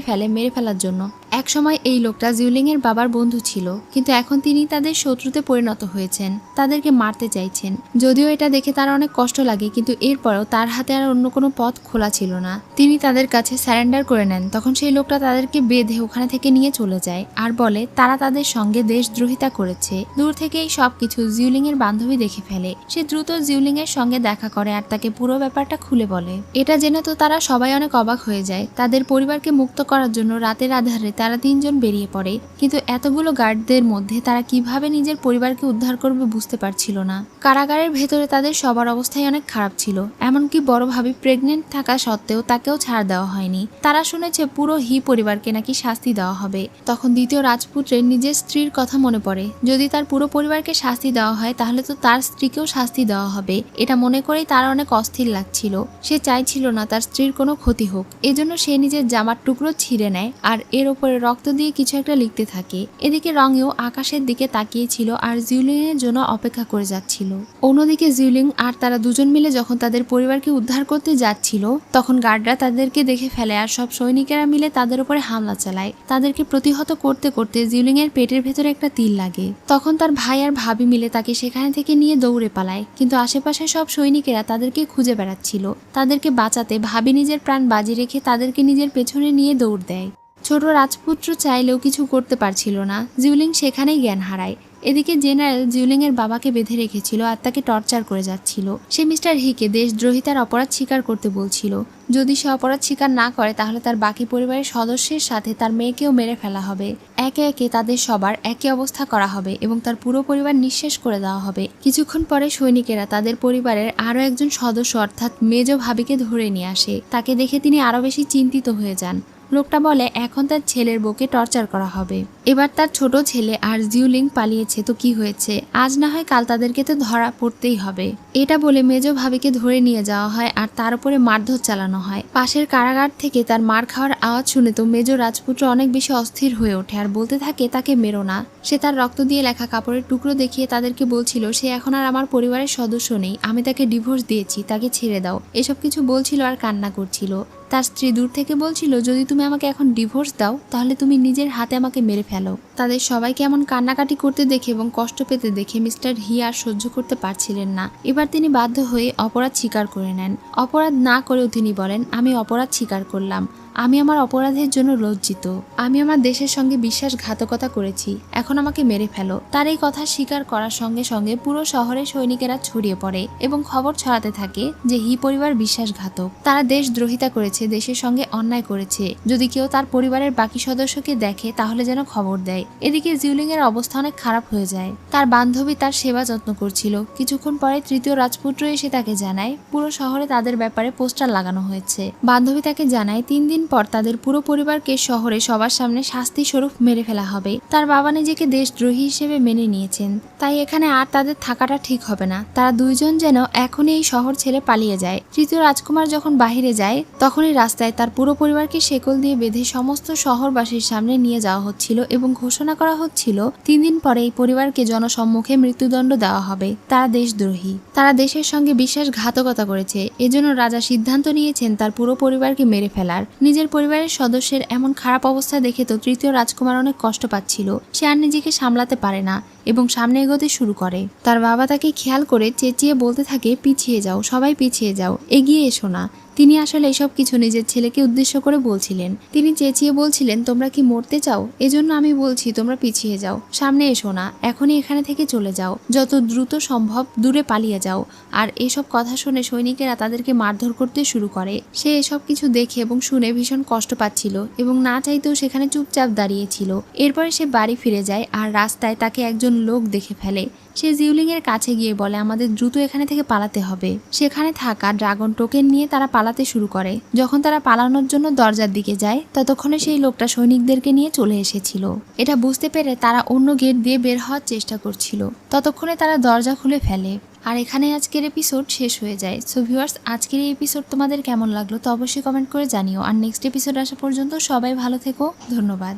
ফেলে মেরে ফেলার জন্য। একসময় এই লোকটা জিউলিং এর বাবার বন্ধু ছিল, কিন্তু এখন তিনি তাদের শত্রুতে পরিণত হয়েছেন, তাদেরকে মারতে চাইছেন। যদিও এটা দেখে তার অনেক কষ্ট লাগে, কিন্তু এরপরেও তার হাতে আর অন্য কোনো পথ খোলা ছিল না। তিনি তাদের কাছে কাছে স্যারেন্ডার করে নেন তখন সেই লোকটা তাদেরকে বেঁধে ওখানে থেকে নিয়ে চলে যায় আর বলে তারা তাদের সঙ্গে দেশদ্রোহিতা করেছে। দূর থেকে এই সবকিছু জিউলিং এর বান্ধবী দেখে ফেলে। সে দ্রুত জিউলিং এর সঙ্গে দেখা করে আর তাকে পুরো ব্যাপারটা খুলে বলে। এটা জেনে তো তারা সবাই অনেক অবাক হয়ে যায়। তাদের পরিবারকে মুক্ত করার জন্য রাতের আধারে তারা 3 জন বেরিয়ে পড়ে, কিন্তু এতগুলো গার্ডদের মধ্যে তারা কিভাবে নিজের পরিবারকে উদ্ধার করবে বুঝতে পারছিল না। কারাগারের ভেতরে তাদের সবার অবস্থাই অনেক খারাপ ছিল, এমনকি বড় ভাবি প্রেগনেন্ট থাকা সত্ত্বেও তাকেও ছাড় দেওয়া হয়নি। তারা শুনেছে পুরো হি পরিবারকে নাকি শাস্তি দেওয়া হবে। তখন দ্বিতীয় রাজপুত্রের নিজের স্ত্রীর কথা মনে পড়ে। যদি তার পুরো পরিবারকে শাস্তি দেওয়া হয় তাহলে তো তার স্ত্রীকেও শাস্তি দেওয়া হবে। এটা মনে করেই তার অনেক অস্থির লাগছিল। সে চাইছিল না তার স্ত্রীর কোনো ক্ষতি হোক, এজন্য সে নিজের জামার টুকরো ছিঁড়ে নেয় আর এর ওপরে রক্ত দিয়ে কিছু একটা লিখতে থাকে। এদিকে রঙেও আকাশের দিকে তাকিয়েছিল আর জিউলিং এর জন্য অপেক্ষা করে যাচ্ছিল। অন্যদিকে জিউলিং আর তারা দুজন মিলে যখন তাদের পরিবারকে উদ্ধার করতে যাচ্ছিল তখন গার্ডরা তাদেরকে দেখে ফেলে আর সব সৈনিকেরা মিলে তাদের উপরে হামলা চালায়। তাদেরকে প্রতিহত করতে করতে জিউলিং এর পেটের ভেতরে একটা তীর লাগে। তখন তার ভাই আর ভাবি মিলে তাকে সেখানে থেকে নিয়ে দৌড়ে পালায়, কিন্তু আশেপাশে সব সৈনিকেরা তাদেরকে খুঁজে বেড়াচ্ছিল। তাদেরকে বাঁচাতে ভাবি নিজের প্রাণ বাজি রেখে তাদেরকে নিজের পেছনে নিয়ে দৌড় দেয়। ছোট রাজপুত্র চাইলেও কিছু করতে পারছিল না। জিউলিং সেখানেই জ্ঞান হারায়। এদিকে জেনারেল জিউলিং এর বাবাকে বেঁধে রেখেছিল আর তাকে টর্চার করে যাচ্ছিল। সে মিস্টার হিকে দেশদ্রোহিতার অপরাধ স্বীকার করতে বলছিল। যদি সে অপরাধ স্বীকার না করে তাহলে তার বাকি পরিবারের সদস্যের সাথে তার মেয়েকেও মেরে ফেলা হবে। একে একে তাদের সবার একই অবস্থা করা হবে এবং তার পুরো পরিবার নিঃশেষ করে দেওয়া হবে। কিছুক্ষণ পরে সৈনিকেরা তাদের পরিবারের আরো একজন সদস্য অর্থাৎ মেজ ভাবিকে ধরে নিয়ে আসে। তাকে দেখে তিনি আরো বেশি চিন্তিত হয়ে যান। লোকটা বলে এখন তার ছেলের বউকে টর্চার করা হবে। এবার তার ছোট ছেলে আর জিউলিং পালিয়েছে তো কি হয়েছে, আজ না হয় কাল তাদেরকে তো ধরা পড়তেই হবে। এটা বলে মেজ ভাবিকে ধরে নিয়ে যাওয়া হয় আর তার উপরে মারধর চালানো হয়। পাশের কারাগার থেকে তার মার খাওয়ার আওয়াজ শুনে তো মেজ রাজপুত্র অনেক বেশি অস্থির হয়ে ওঠে আর বলতে থাকে তাকে মেরো না। সে তার রক্ত দিয়ে লেখা কাপড়ের টুকরো দেখিয়ে তাদেরকে বলছিল সে এখন আর আমার পরিবারের সদস্য নেই, আমি তাকে ডিভোর্স দিয়েছি, তাকে ছেড়ে দাও। এসব কিছু বলছিল আর কান্না করছিল। তার স্ত্রী দূর থেকে বলছিল যদি তুমি আমাকে এখন ডিভোর্স দাও তাহলে তুমি নিজের হাতে আমাকে মেরে ফেলো। তাদের সবাইকে এমন কান্নাকাটি করতে দেখে এবং কষ্ট পেতে দেখে মিস্টার হি আর সহ্য করতে পারছিলেন না। এবার তিনি বাধ্য হয়ে অপরাধ স্বীকার করে নেন। অপরাধ না করেও তিনি বলেন আমি অপরাধ স্বীকার করলাম, আমি আমার অপরাধের জন্য লজ্জিত, আমি আমার দেশের সঙ্গে বিশ্বাসঘাতকতা করেছি, এখন আমাকে মেরে ফেলো। তার এই কথা স্বীকার করার সঙ্গে সঙ্গে পুরো শহরে সৈনিকেরা ছড়িয়ে পড়ে এবং খবর ছড়াতে থাকে যে হি পরিবার বিশ্বাসঘাতক, তারা দেশদ্রোহিতা করেছে, দেশের সঙ্গে অন্যায় করেছে। যদি কেউ তার পরিবারের বাকি সদস্যকে দেখে তাহলে যেন খবর দেয়। এদিকে জিউলিং এর অবস্থা অনেক খারাপ হয়ে যায়। তার বান্ধবী তার সেবা যত্ন করছিল। কিছুক্ষণ পরে তৃতীয় রাজপুত্র এসে তাকে জানায় পুরো শহরে তাদের ব্যাপারে পোস্টার লাগানো হয়েছে। বান্ধবী তাকে জানায় 3 দিন পর তাদের পুরো পরিবারকে শহরে সবার সামনে শাস্তি স্বরূপ মেরে ফেলা হবে। তার বাবা নিজেকে দেশদ্রোহী হিসেবে মেনে নিয়েছেন, তাই এখানে আর তাদের থাকাটা ঠিক হবে না। তারা দুইজন যেন এখনই এই শহর ছেড়ে পালিয়ে যায়। তৃতীয় রাজকুমার যখন বাহিরে যায় তখনই রাস্তায় তার পুরো পরিবারকে শেকল দিয়ে বেঁধে সমস্ত শহরবাসীর সামনে নিয়ে যাওয়া হচ্ছিল এবং ঘোষণা করা হচ্ছিল 3 দিন পরে এই পরিবারকে জনসম্মুখে মৃত্যুদণ্ড দেওয়া হবে। তারা দেশদ্রোহী, তারা দেশের সঙ্গে বিশ্বাসঘাতকতা করেছে। এজন্য রাজা সিদ্ধান্ত নিয়েছেন তার পুরো পরিবারকে মেরে ফেলার। নিজের পরিবারের সদস্যের এমন খারাপ অবস্থা দেখে তো তৃতীয় রাজকুমার অনেক কষ্ট পাচ্ছিল। সে আর নিজেকে সামলাতে পারে না এবং সামনে এগোতে শুরু করে। তার বাবা তাকে খেয়াল করে চেঁচিয়ে বলতে থাকে পিছিয়ে যাও, সবাই পিছিয়ে যাও, এগিয়ে এসো না। তিনি আসলে এসব কিছু নিজের ছেলেকে উদ্দেশ্য করে বলছিলেন। তিনি চেঁচিয়ে বলছিলেন তোমরা কি মরতে চাও, এজন্য আমি বলছি তোমরা পিছিয়ে যাও, সামনে এসো না, এখনই এখানে থেকে চলে যাও, যত দ্রুত সম্ভব দূরে পালিয়ে যাও। আর এসব কথা শুনে সৈনিকেরা তাদেরকে মারধর করতে শুরু করে। সে এসব কিছু দেখে এবং শুনে ভীষণ কষ্ট পাচ্ছিল এবং না চাইতেও সেখানে চুপচাপ দাঁড়িয়েছিল। এরপরে সে বাড়ি ফিরে যায় আর রাস্তায় তাকে একজন লোক দেখে ফেলে। সে জিউলিং এর কাছে গিয়ে বলে আমাদের দ্রুত এখানে থেকে পালাতে হবে। সেখানে থাকা ড্রাগন টোকেন নিয়ে তারা পালাতে শুরু করে। যখন তারা পালানোর জন্য দরজার দিকে যায় ততক্ষণে সেই লোকটা সৈনিকদেরকে নিয়ে চলে এসেছিল। এটা বুঝতে পেরে তারা অন্য গেট দিয়ে বের হওয়ার চেষ্টা করছিল। ততক্ষণে তারা দরজা খুলে ফেলে। আর এখানে আজকের এপিসোড শেষ হয়ে যায়। সো ভিউয়ার্স, আজকের এই এপিসোড তোমাদের কেমন লাগলো তো অবশ্যই কমেন্ট করে জানিও। আর নেক্সট এপিসোড আসা পর্যন্ত সবাই ভালো থেকো। ধন্যবাদ।